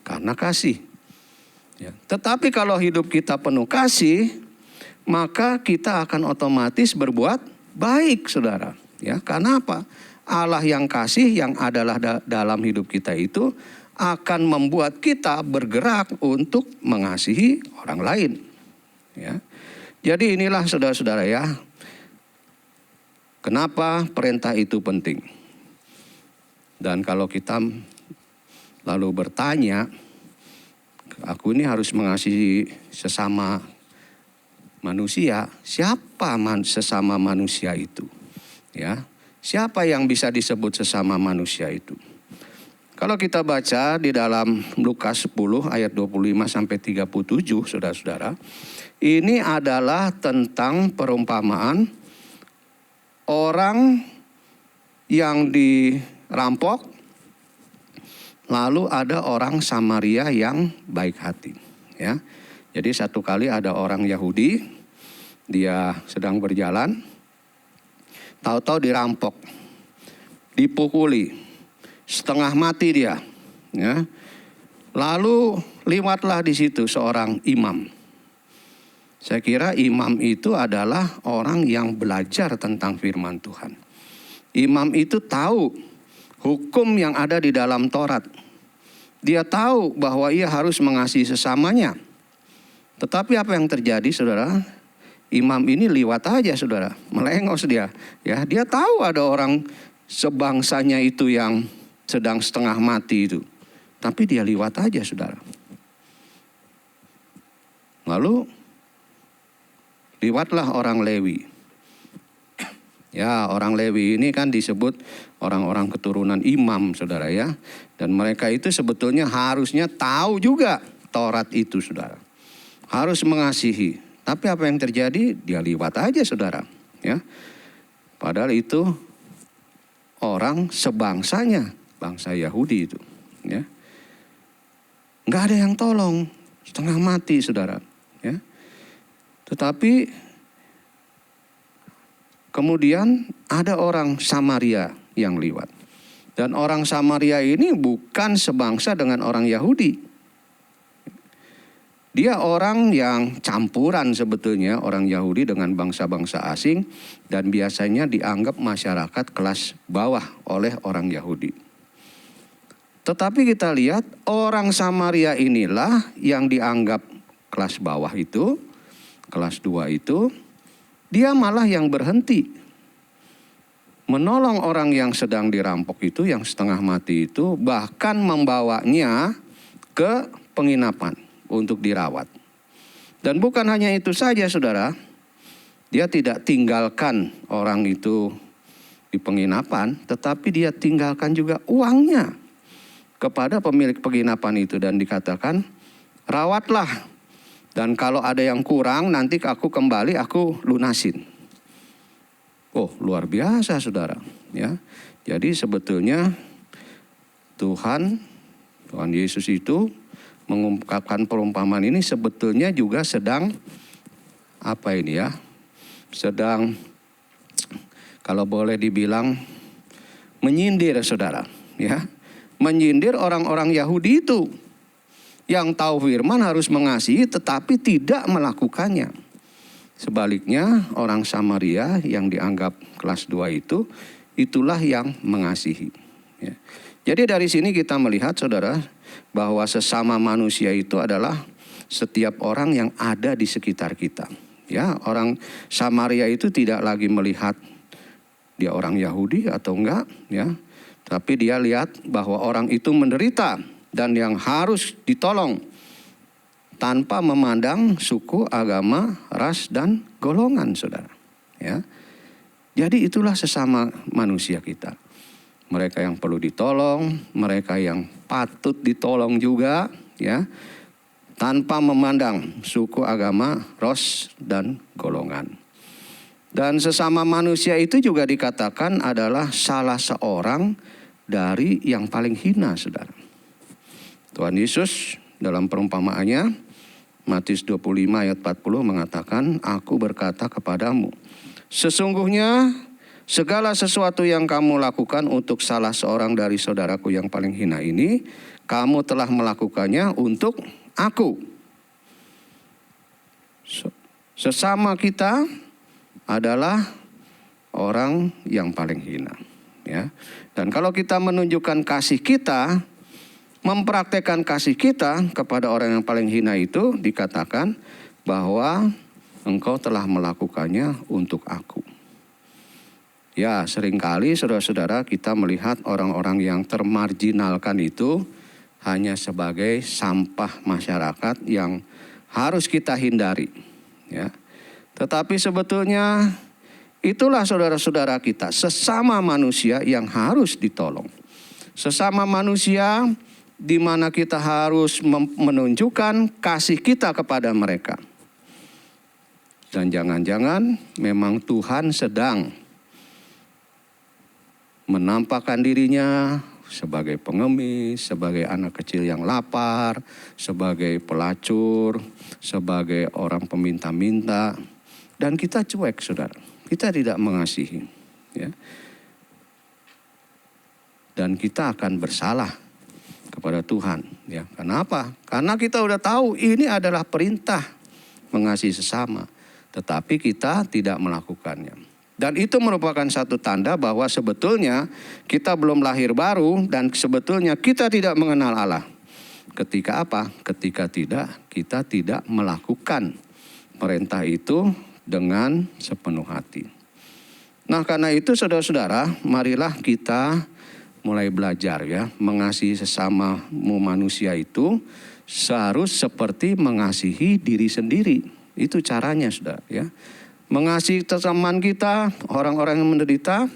karena kasih. Ya. Tetapi kalau hidup kita penuh kasih, maka kita akan otomatis berbuat baik, saudara. Ya, karena apa? Allah yang kasih yang adalah dalam hidup kita itu akan membuat kita bergerak untuk mengasihi orang lain. Ya. Jadi inilah saudara-saudara ya, kenapa perintah itu penting. Dan kalau kita lalu bertanya, aku ini harus mengasihi sesama manusia, siapa sesama manusia itu? Ya, siapa yang bisa disebut sesama manusia itu? Kalau kita baca di dalam Lukas 10 ayat 25 sampai 37, saudara-saudara, ini adalah tentang perumpamaan orang yang dirampok, lalu ada orang Samaria yang baik hati. Ya, jadi satu kali ada orang Yahudi, dia sedang berjalan, tahu-tahu dirampok, dipukuli, setengah mati dia. Ya, lalu lewatlah di situ seorang imam. Saya kira imam itu adalah orang yang belajar tentang firman Tuhan. Imam itu tahu hukum yang ada di dalam Taurat. Dia tahu bahwa ia harus mengasihi sesamanya. Tetapi apa yang terjadi, saudara? Imam ini liwat aja, saudara. Melengos dia. Ya, dia tahu ada orang sebangsanya itu yang sedang setengah mati itu. Tapi dia liwat aja, saudara. Lalu liwatlah orang Lewi. Ya, orang Lewi ini kan disebut orang-orang keturunan imam, saudara ya. Dan mereka itu sebetulnya harusnya tahu juga Taurat itu, saudara. Harus mengasihi. Tapi apa yang terjadi? Dia liwat aja, saudara. Ya. Padahal itu orang sebangsanya, bangsa Yahudi itu. Ya. Nggak ada yang tolong, setengah mati, saudara. Ya. Tetapi kemudian ada orang Samaria yang lewat. Dan orang Samaria ini bukan sebangsa dengan orang Yahudi. Dia orang yang campuran sebetulnya, orang Yahudi dengan bangsa-bangsa asing. Dan biasanya dianggap masyarakat kelas bawah oleh orang Yahudi. Tetapi kita lihat orang Samaria inilah yang dianggap kelas bawah itu, kelas 2 itu, dia malah yang berhenti menolong orang yang sedang dirampok itu, yang setengah mati itu, bahkan membawanya ke penginapan untuk dirawat. Dan bukan hanya itu saja saudara, dia tidak tinggalkan orang itu di penginapan, tetapi dia tinggalkan juga uangnya kepada pemilik penginapan itu, dan dikatakan, rawatlah, dan kalau ada yang kurang nanti aku kembali, aku lunasin. Oh, luar biasa saudara, ya. Jadi sebetulnya Tuhan Yesus itu mengungkapkan perumpamaan ini sebetulnya juga sedang sedang, kalau boleh dibilang, menyindir saudara, ya. Menyindir orang-orang Yahudi itu yang tahu firman harus mengasihi tetapi tidak melakukannya. Sebaliknya orang Samaria yang dianggap kelas 2 itu, itulah yang mengasihi. Ya. Jadi dari sini kita melihat saudara bahwa sesama manusia itu adalah setiap orang yang ada di sekitar kita. Ya, orang Samaria itu tidak lagi melihat dia orang Yahudi atau enggak, ya. Tapi dia lihat bahwa orang itu menderita dan yang harus ditolong tanpa memandang suku, agama, ras, dan golongan, saudara. Ya. Jadi itulah sesama manusia kita. Mereka yang perlu ditolong, mereka yang patut ditolong juga, ya, tanpa memandang suku, agama, ras, dan golongan. Dan sesama manusia itu juga dikatakan adalah salah seorang dari yang paling hina, saudara. Tuhan Yesus dalam perumpamaannya, Matius 25 ayat 40 mengatakan, aku berkata kepadamu, sesungguhnya segala sesuatu yang kamu lakukan untuk salah seorang dari saudaraku yang paling hina ini, kamu telah melakukannya untuk aku. Sesama kita adalah orang yang paling hina, ya. Dan kalau kita menunjukkan kasih kita, mempraktekkan kasih kita kepada orang yang paling hina itu, dikatakan bahwa engkau telah melakukannya untuk aku. Ya, seringkali saudara-saudara kita melihat orang-orang yang termarginalkan itu hanya sebagai sampah masyarakat yang harus kita hindari, ya. Tetapi sebetulnya itulah saudara-saudara kita, sesama manusia yang harus ditolong. Sesama manusia di mana kita harus menunjukkan kasih kita kepada mereka. Dan jangan-jangan memang Tuhan sedang menampakkan dirinya sebagai pengemis, sebagai anak kecil yang lapar, sebagai pelacur, sebagai orang peminta-minta. Dan kita cuek, saudara. Kita tidak mengasihi. Ya. Dan kita akan bersalah kepada Tuhan. Ya. Kenapa? Karena kita udah tahu ini adalah perintah mengasihi sesama. Tetapi kita tidak melakukannya. Dan itu merupakan satu tanda bahwa sebetulnya kita belum lahir baru dan sebetulnya kita tidak mengenal Allah. Ketika apa? Ketika kita tidak melakukan perintah itu dengan sepenuh hati. Nah, karena itu saudara-saudara, marilah kita mulai belajar ya, mengasihi sesamamu manusia itu seharus seperti mengasihi diri sendiri. Itu caranya, saudara ya. Mengasihi teman kita, orang-orang yang menderita,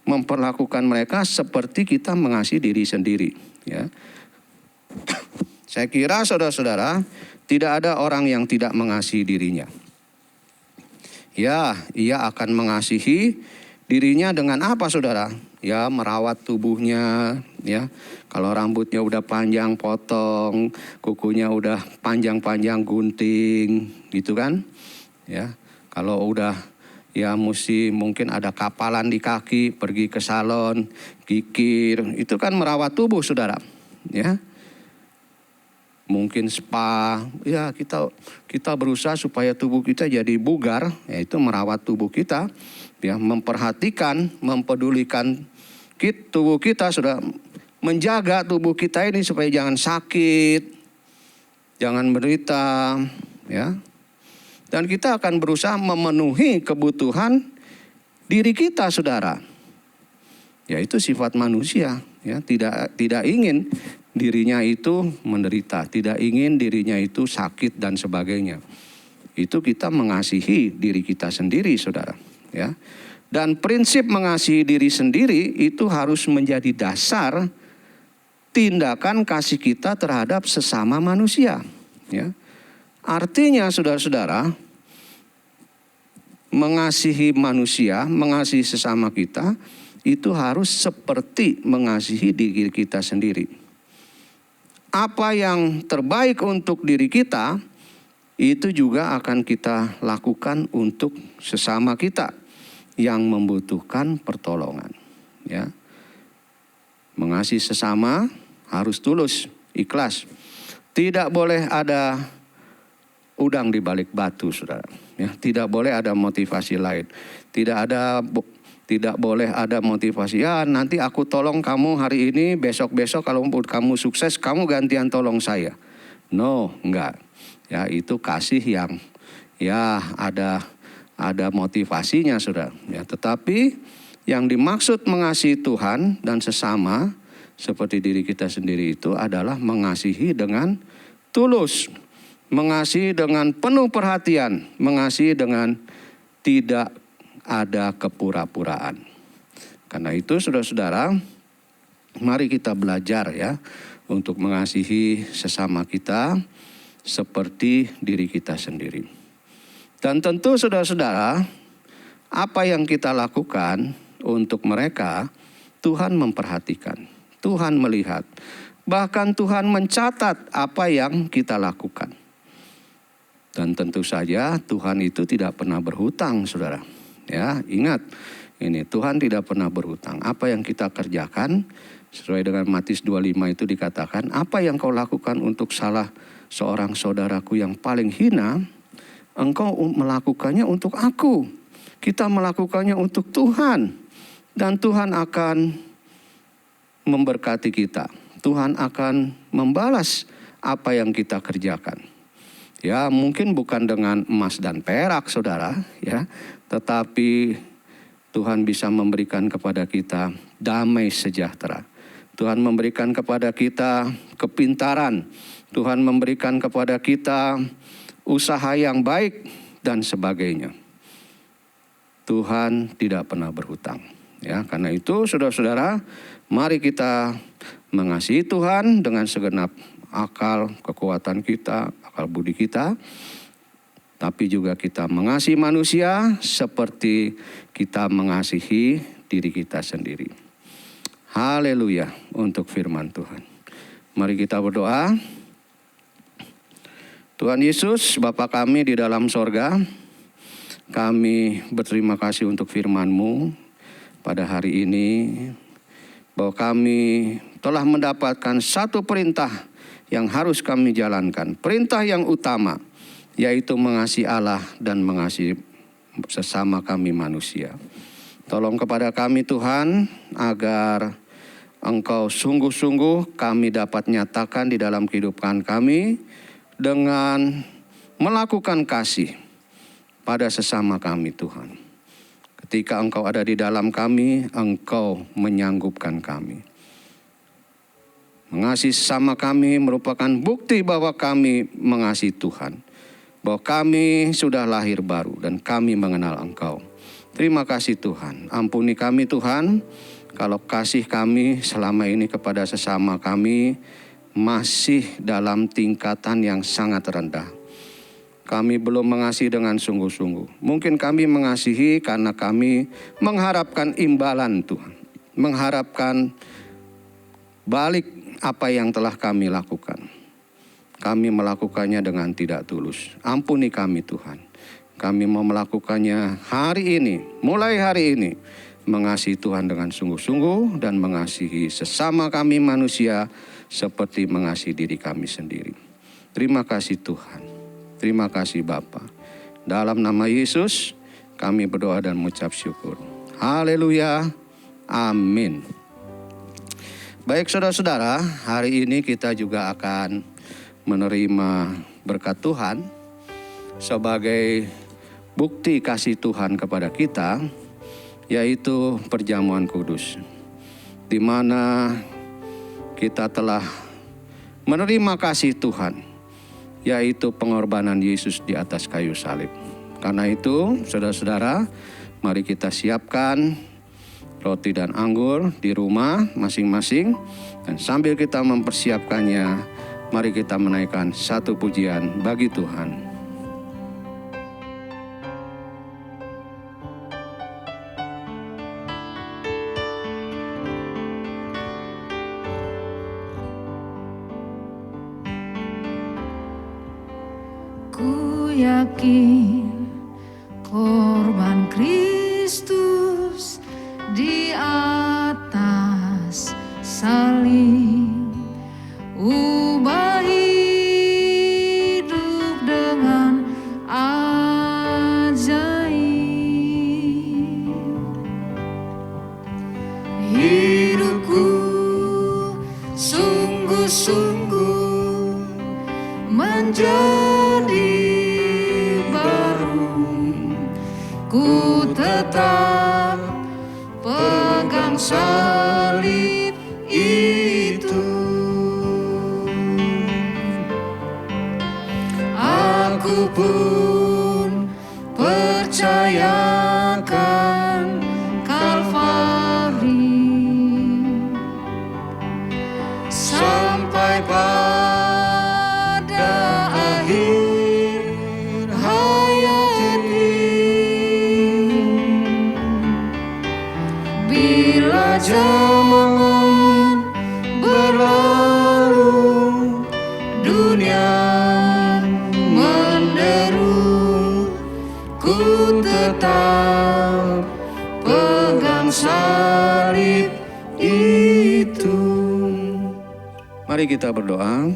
memperlakukan mereka seperti kita mengasihi diri sendiri ya. Saya kira saudara-saudara, tidak ada orang yang tidak mengasihi dirinya. Ya, ia akan mengasihi dirinya dengan apa, saudara? Ya, merawat tubuhnya, ya. Kalau rambutnya udah panjang potong, kukunya udah panjang-panjang gunting, gitu kan? Ya, kalau udah ya mungkin ada kapalan di kaki, pergi ke salon, kikir, itu kan merawat tubuh, saudara. Ya. Mungkin spa, ya kita berusaha supaya tubuh kita jadi bugar, yaitu merawat tubuh kita, ya memperhatikan, mempedulikan tubuh kita, sudah menjaga tubuh kita ini supaya jangan sakit, jangan menderita, ya. Dan kita akan berusaha memenuhi kebutuhan diri kita, saudara. Yaitu sifat manusia, ya, tidak ingin dirinya itu menderita, tidak ingin dirinya itu sakit dan sebagainya. Itu kita mengasihi diri kita sendiri, saudara, ya. Dan prinsip mengasihi diri sendiri itu harus menjadi dasar tindakan kasih kita terhadap sesama manusia, ya. Artinya, saudara-saudara, mengasihi manusia, mengasihi sesama kita itu harus seperti mengasihi diri kita sendiri. Apa yang terbaik untuk diri kita itu juga akan kita lakukan untuk sesama kita yang membutuhkan pertolongan, ya. Mengasihi sesama harus tulus, ikhlas. Tidak boleh ada udang di balik batu, saudara. Ya, tidak boleh ada motivasi lain. Tidak boleh ada motivasi, ya nanti aku tolong kamu hari ini, besok-besok kalau kamu sukses kamu gantian tolong saya. No, enggak. Ya, itu kasih yang ya ada motivasinya, saudara. Ya, tetapi yang dimaksud mengasihi Tuhan dan sesama seperti diri kita sendiri itu adalah mengasihi dengan tulus, mengasihi dengan penuh perhatian, mengasihi dengan tidak ada kepura-puraan. Karena itu, saudara-saudara, mari kita belajar, ya, untuk mengasihi sesama kita seperti diri kita sendiri. Dan tentu, saudara-saudara, apa yang kita lakukan untuk mereka, Tuhan memperhatikan, Tuhan melihat, bahkan Tuhan mencatat apa yang kita lakukan. Dan tentu saja Tuhan itu tidak pernah berhutang, saudara. Ya, ingat, ini Tuhan tidak pernah berhutang. Apa yang kita kerjakan sesuai dengan Matius 25 itu dikatakan, apa yang kau lakukan untuk salah seorang saudaraku yang paling hina, engkau melakukannya untuk aku. Kita melakukannya untuk Tuhan. Dan Tuhan akan memberkati kita. Tuhan akan membalas apa yang kita kerjakan. Ya, mungkin bukan dengan emas dan perak, saudara, ya, tetapi Tuhan bisa memberikan kepada kita damai sejahtera. Tuhan memberikan kepada kita kepintaran. Tuhan memberikan kepada kita usaha yang baik dan sebagainya. Tuhan tidak pernah berhutang. Ya, karena itu, saudara-saudara, mari kita mengasihi Tuhan dengan segenap akal, kekuatan kita, akal budi kita. Tapi juga kita mengasihi manusia seperti kita mengasihi diri kita sendiri. Haleluya untuk firman Tuhan. Mari kita berdoa. Tuhan Yesus, Bapa kami di dalam sorga, kami berterima kasih untuk firman-Mu pada hari ini. Bahwa kami telah mendapatkan satu perintah yang harus kami jalankan. Perintah yang utama, yaitu mengasihi Allah dan mengasihi sesama kami manusia. Tolong kepada kami Tuhan, agar Engkau sungguh-sungguh kami dapat nyatakan di dalam kehidupan kami dengan melakukan kasih pada sesama kami Tuhan. Ketika Engkau ada di dalam kami, Engkau menyanggupkan kami. Mengasihi sesama kami merupakan bukti bahwa kami mengasihi Tuhan. Bahwa kami sudah lahir baru dan kami mengenal Engkau. Terima kasih Tuhan. Ampuni kami Tuhan, kalau kasih kami selama ini kepada sesama kami masih dalam tingkatan yang sangat rendah. Kami belum mengasihi dengan sungguh-sungguh. Mungkin kami mengasihi karena kami mengharapkan imbalan Tuhan. Mengharapkan balik apa yang telah kami lakukan. Kami melakukannya dengan tidak tulus. Ampuni kami Tuhan. Kami mau melakukannya hari ini, mulai hari ini. Mengasihi Tuhan dengan sungguh-sungguh dan mengasihi sesama kami manusia seperti mengasihi diri kami sendiri. Terima kasih Tuhan. Terima kasih Bapa. Dalam nama Yesus kami berdoa dan mengucap syukur. Haleluya. Amin. Baik saudara-saudara, hari ini kita juga akan menerima berkat Tuhan sebagai bukti kasih Tuhan kepada kita, yaitu perjamuan kudus, di mana kita telah menerima kasih Tuhan, yaitu pengorbanan Yesus di atas kayu salib. Karena itu, saudara-saudara, mari kita siapkan roti dan anggur di rumah masing-masing, dan sambil kita mempersiapkannya, mari kita menaikkan satu pujian bagi Tuhan. Ku yakin korban Kristus di atas salib, ubah hidup dengan ajaib. Hidupku sungguh-sungguh menjadi baru, ku tetap pegang salib itu. Aku pun percayakan Kalvari sampai pada akhir hayat ini. Bila zaman berlalu, dunia menderu, ku tetap pegang salib itu. Mari kita berdoa.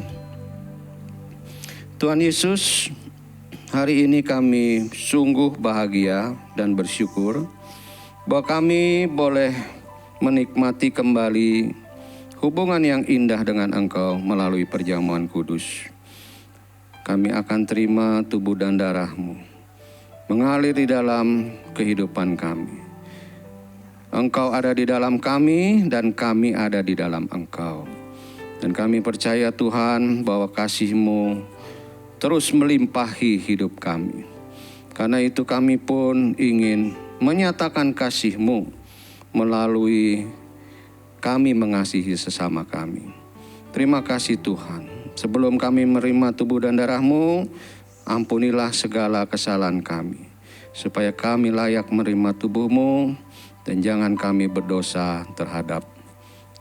Tuhan Yesus, hari ini kami sungguh bahagia dan bersyukur bahwa kami boleh menikmati kembali hubungan yang indah dengan Engkau melalui perjamuan kudus. Kami akan terima tubuh dan darah-Mu mengalir di dalam kehidupan kami. Engkau ada di dalam kami dan kami ada di dalam Engkau. Dan kami percaya Tuhan bahwa kasih-Mu terus melimpahi hidup kami. Karena itu kami pun ingin menyatakan kasih-Mu melalui kami mengasihi sesama kami. Terima kasih Tuhan. Sebelum kami menerima tubuh dan darah-Mu, ampunilah segala kesalahan kami, supaya kami layak menerima tubuh-Mu, dan jangan kami berdosa terhadap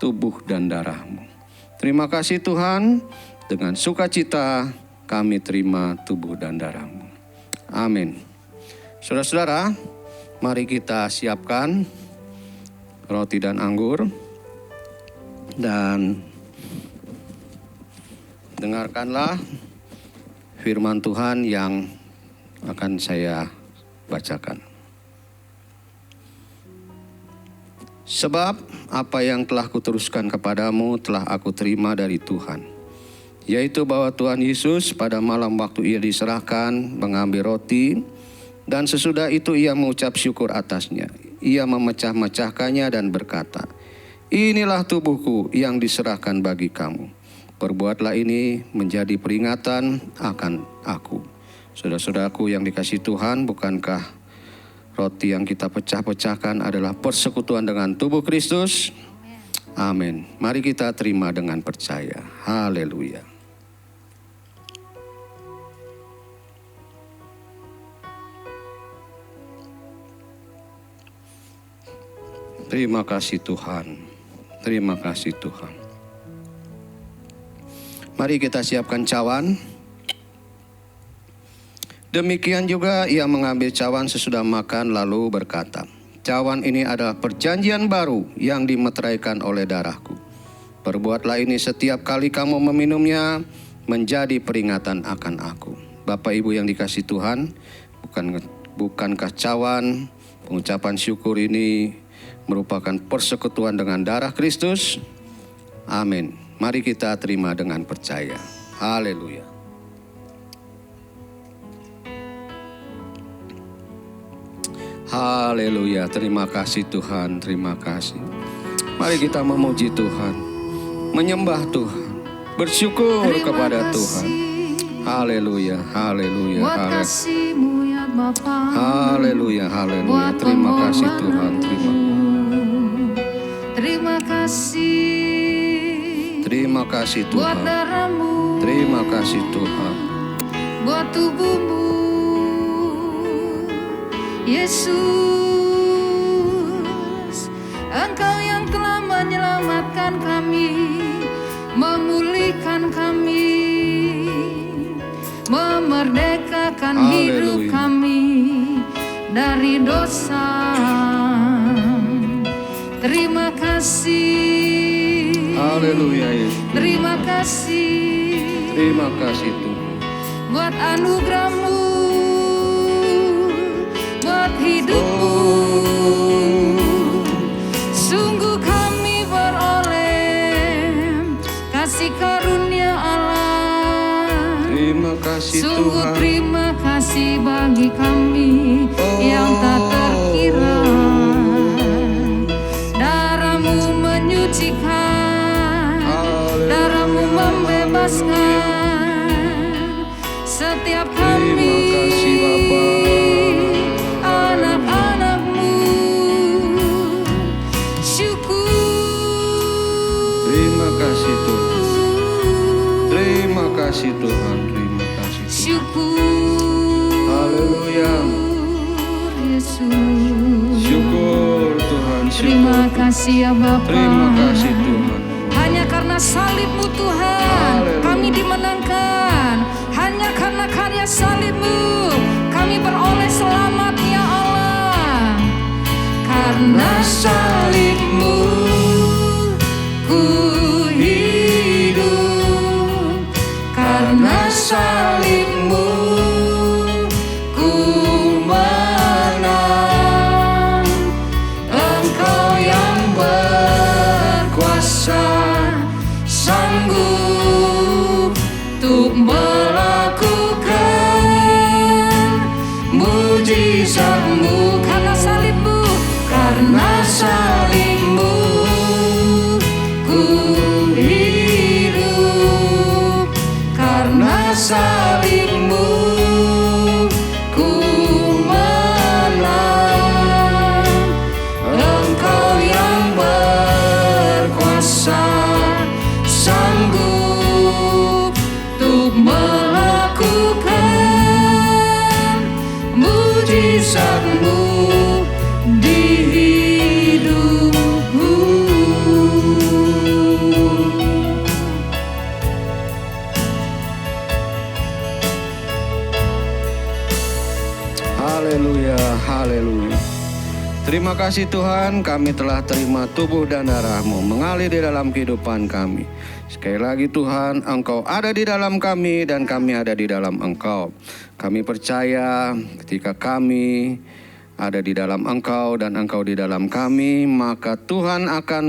tubuh dan darah-Mu. Terima kasih Tuhan, dengan sukacita kami terima tubuh dan darah-Mu. Amin. Saudara-saudara, mari kita siapkan roti dan anggur, dan dengarkanlah firman Tuhan yang akan saya bacakan. Sebab apa yang telah kuteruskan kepadamu telah aku terima dari Tuhan, yaitu bahwa Tuhan Yesus pada malam waktu ia diserahkan mengambil roti, dan sesudah itu ia mengucap syukur atasnya. Ia memecah-mecahkannya dan berkata, "Inilah tubuhku yang diserahkan bagi kamu. Perbuatlah ini menjadi peringatan akan aku." Saudara-saudaraku yang dikasihi Tuhan, bukankah roti yang kita pecah-pecahkan adalah persekutuan dengan tubuh Kristus? Amin. Mari kita terima dengan percaya. Haleluya. Terima kasih Tuhan. Terima kasih Tuhan. Mari kita siapkan cawan. Demikian juga ia mengambil cawan sesudah makan lalu berkata, "Cawan ini adalah perjanjian baru yang dimeteraikan oleh darahku. Perbuatlah ini setiap kali kamu meminumnya menjadi peringatan akan aku." Bapak Ibu yang dikasihi Tuhan, bukankah cawan pengucapan syukur ini merupakan persekutuan dengan darah Kristus? Amin. Mari kita terima dengan percaya. Haleluya. Haleluya. Terima kasih Tuhan, terima kasih. Mari kita memuji Tuhan, menyembah Tuhan, bersyukur kepada Tuhan. Haleluya, haleluya, Buat haleluya. kasih-Mu ya Bapa. Haleluya, haleluya. Buat Terima kasih Tuhan, Terima kasih. terima kasih Buat Tuhan. darah-Mu. Terima kasih Tuhan. Buat tubuh-Mu. Yesus, Engkau yang telah menyelamatkan kami, memulihkan kami, memerdekakan hidup Haleluya. kami dari dosa. Terima kasih. Haleluya Yesus. Terima kasih Terima kasih Tuhan. buat anugerah-Mu, buat hidup-Mu. Sungguh kami beroleh kasih karunia Allah. Terima kasih Sungguh Tuhan. terima kasih bagi kami yang tak terkira. Darah-Mu menyucikan, darah-Mu membebaskan setiap kami. Terima kasih Bapa. Anak-anak-Mu. Syukur. Terima kasih Tuhan. Terima kasih Tuhan. Terima kasih Tuhan. Syukur. Haleluya. Yesus. Syukur Tuhan. Terima Syukur. kasih ya Bapa. Terima kasih Tuhan. Hanya karena salib-Mu Tuhan, Haleluya. kami dimenangkan. Hanya karena karya salib-Mu, kami beroleh selamat ya Allah. Karena salib-Mu, ku hidup. Karena salib-Mu, ku menang. Engkau yang berkuasa, sanggup untuk melakukan mujizat-Mu. Karena salib-Mu, karena salib-Mu, ku hidup. Karena salib-Mu, ku menang. Engkau yang berkuasa, sanggup untuk melakukan mujizat-Mu di hidupku. Haleluya, haleluya. Terima kasih Tuhan, kami telah terima tubuh dan darah-Mu mengalir di dalam kehidupan kami. Sekali lagi Tuhan, Engkau ada di dalam kami dan kami ada di dalam Engkau. Kami percaya ketika kami ada di dalam Engkau dan Engkau di dalam kami, maka Tuhan akan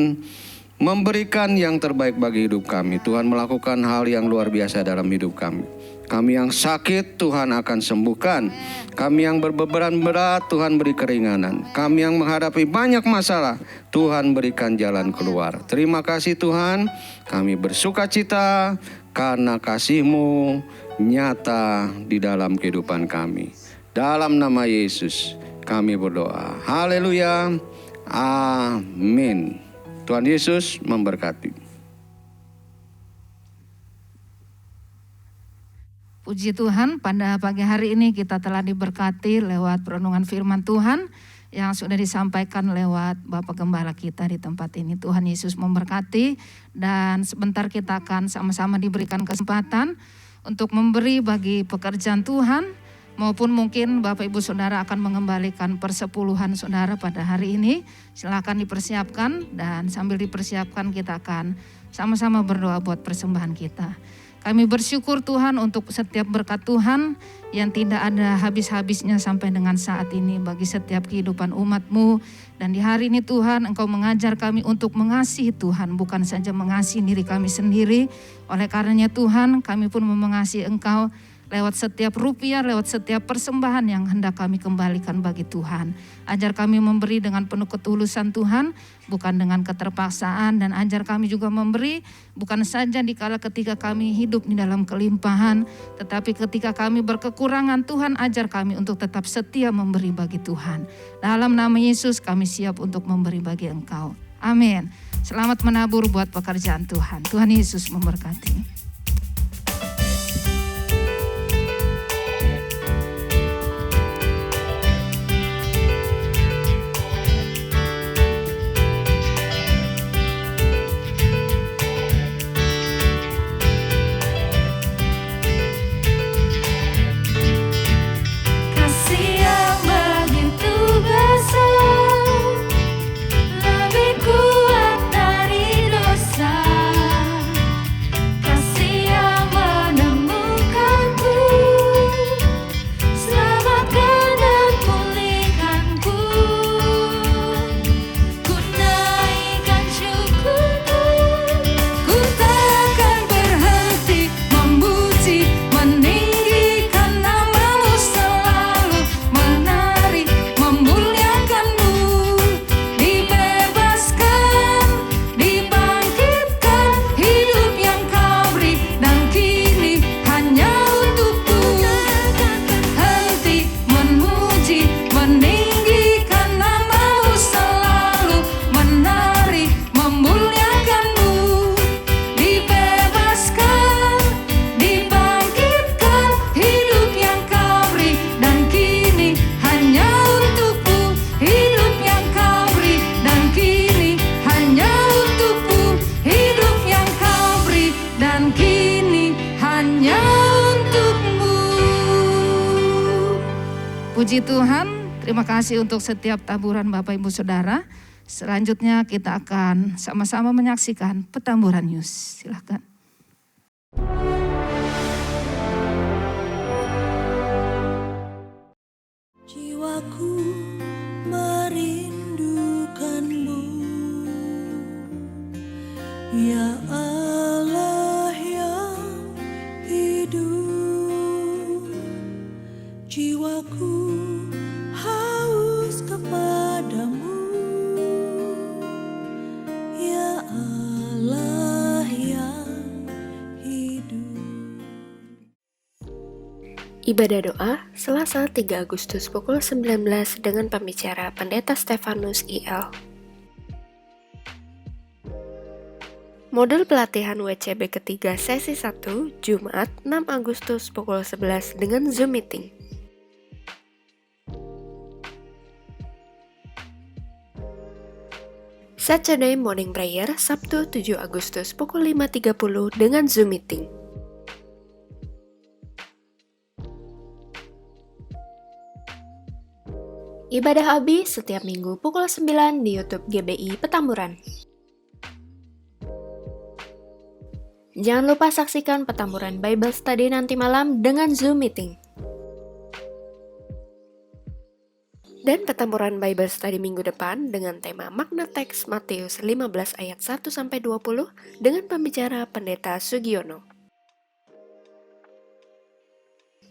memberikan yang terbaik bagi hidup kami. Tuhan melakukan hal yang luar biasa dalam hidup kami. Kami yang sakit, Tuhan akan sembuhkan. Kami yang berbeban berat, Tuhan beri keringanan. Kami yang menghadapi banyak masalah, Tuhan berikan jalan keluar. Terima kasih Tuhan, kami bersuka cita karena kasih-Mu nyata di dalam kehidupan kami. Dalam nama Yesus kami berdoa. Haleluya. Amin. Tuhan Yesus memberkati. Puji Tuhan, pada pagi hari ini kita telah diberkati lewat perenungan firman Tuhan yang sudah disampaikan lewat Bapak Gembala kita di tempat ini. Tuhan Yesus memberkati, dan sebentar kita akan sama-sama diberikan kesempatan untuk memberi bagi pekerjaan Tuhan, maupun mungkin Bapak Ibu Saudara akan mengembalikan persepuluhan saudara pada hari ini. Silakan dipersiapkan, dan sambil dipersiapkan kita akan sama-sama berdoa buat persembahan kita. Kami bersyukur Tuhan untuk setiap berkat Tuhan yang tidak ada habis-habisnya sampai dengan saat ini bagi setiap kehidupan umat-Mu. Dan di hari ini Tuhan, Engkau mengajar kami untuk mengasihi Tuhan, bukan saja mengasihi diri kami sendiri. Oleh karenanya Tuhan, kami pun mau mengasihi Engkau lewat setiap rupiah, lewat setiap persembahan yang hendak kami kembalikan bagi Tuhan. Ajar kami memberi dengan penuh ketulusan Tuhan, bukan dengan keterpaksaan, dan ajar kami juga memberi bukan saja dikala ketika kami hidup di dalam kelimpahan, tetapi ketika kami berkekurangan, Tuhan ajar kami untuk tetap setia memberi bagi Tuhan. Dalam nama Yesus kami siap untuk memberi bagi Engkau. Amin. Selamat menabur buat pekerjaan Tuhan. Tuhan Yesus memberkati. Kasih yang begitu besar, lebih kuat dari dosa. Kasih yang menemukanku, selamatkan dan pulihkanku. Ku naikkan syukurku, ku takkan berhenti memuji, meninggikan namamu selalu, menari, memuliakanmu. Dibebaskan, dibangkitkan, hidup yang kau beri, dan kini hanya untukku. Henti memuji, meninggikan namamu selalu, menari, memuliakanmu. Dibebaskan, dibangkitkan, hidup yang kau beri, dan kini hanya untukku. Hidup yang kau beri, dan kini hanya untukku. Hidup yang kau beri, dan kini hanya untukmu. Puji Tuhan, terima kasih untuk setiap taburan Bapak Ibu Saudara. Selanjutnya kita akan sama-sama menyaksikan Petamburan News. Silakan. Jiwaku merindukanmu, ya Allah yang hidup. Jiwaku haus kepadamu, ya Allah yang hidup. Ibadah doa Selasa 3 Agustus pukul 19 dengan pembicara Pendeta Stefanus IL. Modul pelatihan WCB ketiga sesi 1 Jumat 6 Agustus pukul 11 dengan Zoom meeting. Saturday Morning Prayer Sabtu 7 Agustus pukul 5.30 dengan Zoom meeting. Ibadah Abi setiap minggu pukul 9 di YouTube GBI Petamburan. Jangan lupa saksikan Petamburan Bible Study nanti malam dengan Zoom meeting. Dan Petamburan Bible Study minggu depan dengan tema makna teks Matius 15 ayat 1-20 dengan pembicara Pendeta Sugiono.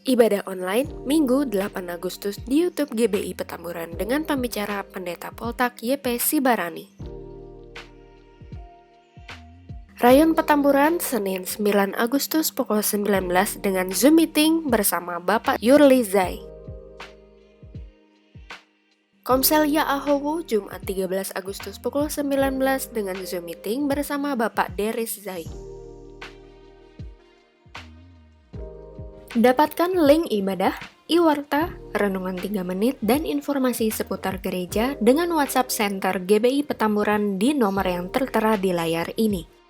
Ibadah online Minggu 8 Agustus di YouTube GBI Petamburan dengan pembicara Pendeta Poltak YP Sibarani. Rayon Petamburan Senin 9 Agustus pukul 19 dengan Zoom meeting bersama Bapak Yurli Zai. Komsel Yaahowo Jumat 13 Agustus pukul 19 dengan Zoom meeting bersama Bapak Deris Zai. Dapatkan link ibadah, e-warta, renungan 3 menit, dan informasi seputar gereja dengan WhatsApp Center GBI Petamburan di nomor yang tertera di layar ini.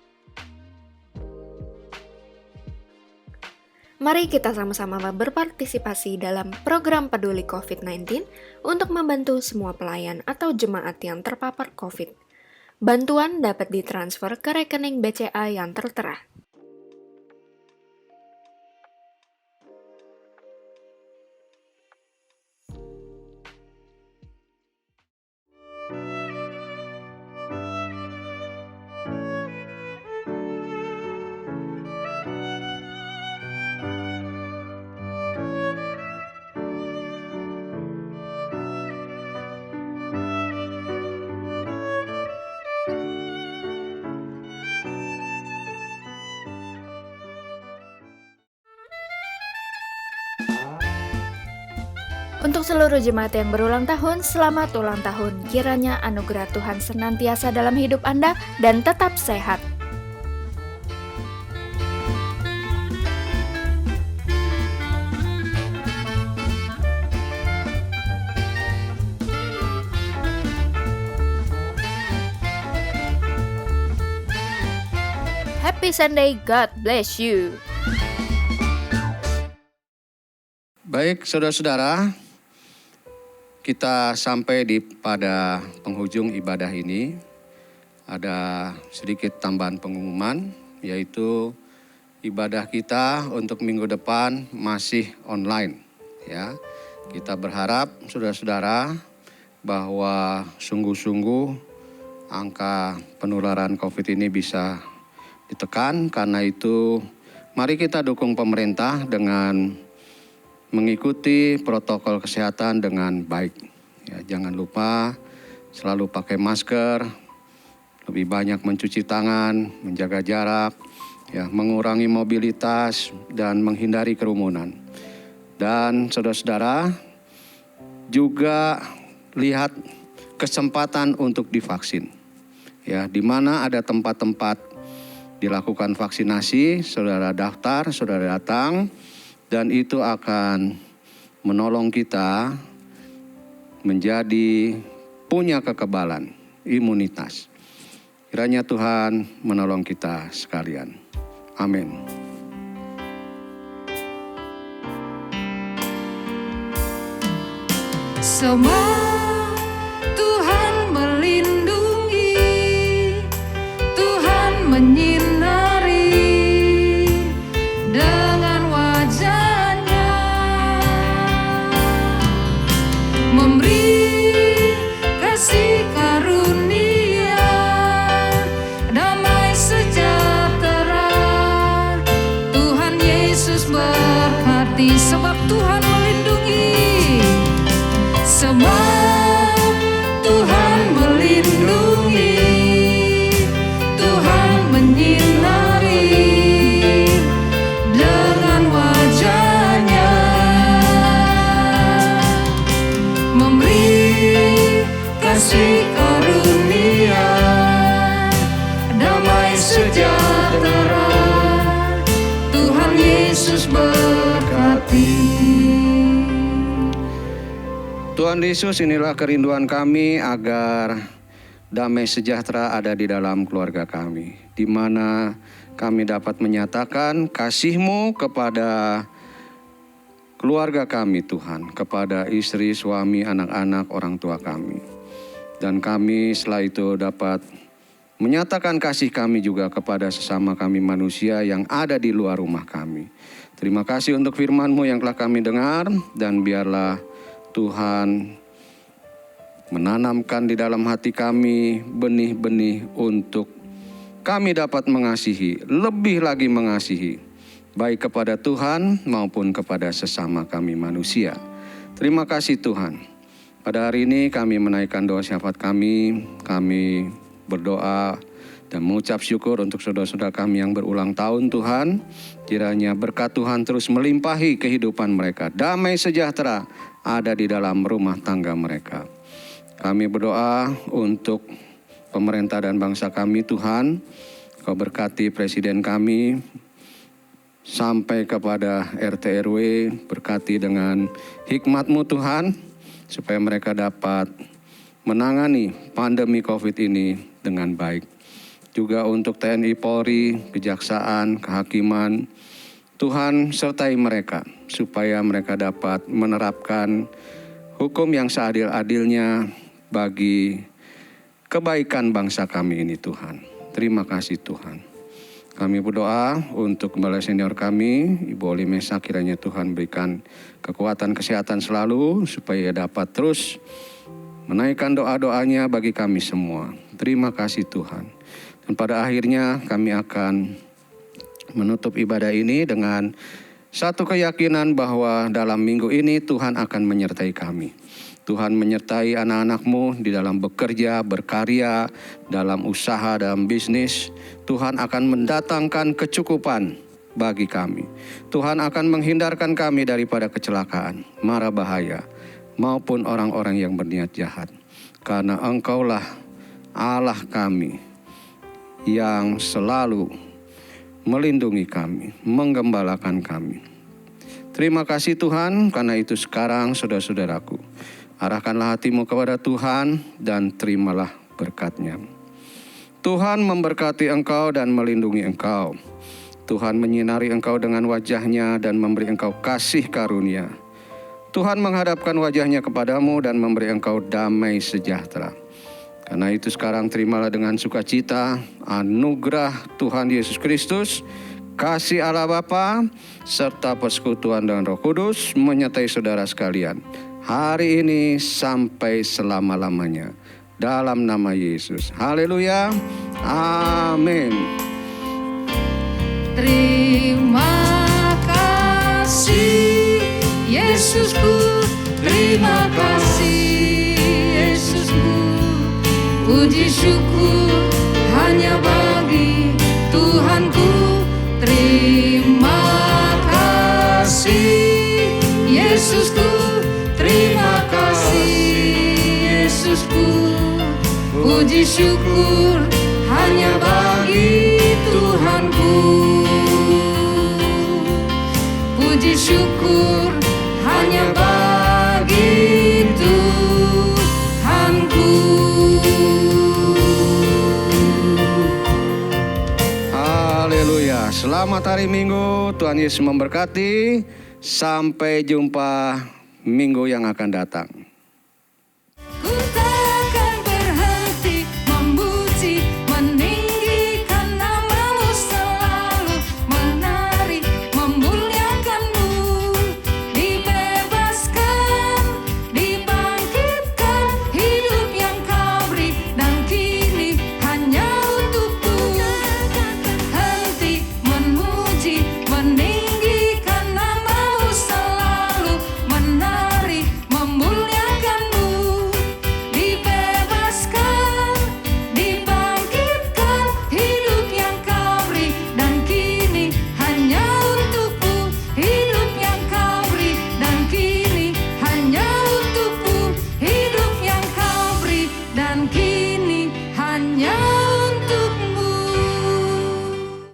Mari kita sama-sama berpartisipasi dalam program peduli COVID-19 untuk membantu semua pelayan atau jemaat yang terpapar COVID. Bantuan dapat ditransfer ke rekening BCA yang tertera. Untuk seluruh jemaat yang berulang tahun, selamat ulang tahun. Kiranya anugerah Tuhan senantiasa dalam hidup Anda dan tetap sehat. Happy Sunday, God bless you. Baik, saudara-saudara, kita sampai pada penghujung ibadah ini. Ada sedikit tambahan pengumuman, yaitu ibadah kita untuk minggu depan masih online. Ya, kita berharap saudara-saudara bahwa sungguh-sungguh angka penularan COVID ini bisa ditekan. Karena itu mari kita dukung pemerintah dengan mengikuti protokol kesehatan dengan baik. Ya, jangan lupa selalu pakai masker, lebih banyak mencuci tangan, menjaga jarak, ya, mengurangi mobilitas dan menghindari kerumunan. Dan saudara-saudara juga lihat kesempatan untuk divaksin. Ya, di mana ada tempat-tempat dilakukan vaksinasi, saudara daftar, saudara datang, dan itu akan menolong kita menjadi punya kekebalan, imunitas. Kiranya Tuhan menolong kita sekalian. Amin. Semua Tuhan melindungi, Tuhan menyinari dengan wajah-Nya, memberi kasih karunia, damai sejahtera. Tuhan Yesus berkati, sebab Tuhan melindungi. Sebab Tuhan melindungi, Tuhan menyinari dengan wajah-Nya, memberi kasih karunia, damai sejahtera. Tuhan Yesus berkati. Tuhan Yesus, inilah kerinduan kami agar damai sejahtera ada di dalam keluarga kami, di mana kami dapat menyatakan kasih-Mu kepada keluarga kami Tuhan, kepada istri, suami, anak-anak, orang tua kami. Dan kami setelah itu dapat menyatakan kasih kami juga kepada sesama kami manusia yang ada di luar rumah kami. Terima kasih untuk firman-Mu yang telah kami dengar, dan biarlah Tuhan menanamkan di dalam hati kami benih-benih untuk kami dapat mengasihi, lebih lagi mengasihi, baik kepada Tuhan maupun kepada sesama kami manusia. Terima kasih Tuhan. Pada hari ini kami menaikkan doa syafaat kami berdoa dan mengucap syukur untuk saudara-saudara kami yang berulang tahun Tuhan. Kiranya berkat Tuhan terus melimpahi kehidupan mereka. Damai sejahtera ada di dalam rumah tangga mereka. Kami berdoa untuk pemerintah dan bangsa kami Tuhan. Kau berkati presiden kami sampai kepada RT RW. Berkati dengan hikmat-Mu Tuhan, supaya mereka dapat menangani pandemi COVID ini dengan baik. Juga untuk TNI Polri, Kejaksaan, Kehakiman, Tuhan sertai mereka supaya mereka dapat menerapkan hukum yang seadil-adilnya bagi kebaikan bangsa kami ini Tuhan. Terima kasih Tuhan. Kami berdoa untuk kembali senior kami, Ibu Oli Mesa, kiranya Tuhan berikan kekuatan kesehatan selalu supaya dapat terus menaikkan doa-doanya bagi kami semua. Terima kasih Tuhan. Dan pada akhirnya kami akan menutup ibadah ini dengan satu keyakinan bahwa dalam minggu ini Tuhan akan menyertai kami. Tuhan menyertai anak-anak-Mu di dalam bekerja, berkarya, dalam usaha, dalam bisnis. Tuhan akan mendatangkan kecukupan bagi kami. Tuhan akan menghindarkan kami daripada kecelakaan, mara bahaya. maupun orang-orang yang berniat jahat. Karena Engkaulah Allah kami yang selalu melindungi kami, menggembalakan kami. Terima kasih Tuhan, karena itu sekarang saudara-saudaraku, arahkanlah hatimu kepada Tuhan dan terimalah berkat-Nya. Tuhan memberkati engkau dan melindungi engkau. Tuhan menyinari engkau dengan wajah-Nya dan memberi engkau kasih karunia. Tuhan menghadapkan wajah-Nya kepadamu dan memberi engkau damai sejahtera. Karena itu sekarang terimalah dengan sukacita anugerah Tuhan Yesus Kristus, kasih Allah Bapa, serta persekutuan dengan Roh Kudus menyertai saudara sekalian, hari ini sampai selama-lamanya. Dalam nama Yesus. Haleluya. Amin. Terima kasih Yesusku, terima kasih Yesusku. Puji syukur hanya bagi Tuhanku. Terima kasih Yesusku, terima kasih Yesusku. Puji syukur hanya bagi Tuhanku. Puji syukur hanya bagi Tuhanku. Haleluya. Selamat hari Minggu. Tuhan Yesus memberkati. Sampai jumpa minggu yang akan datang.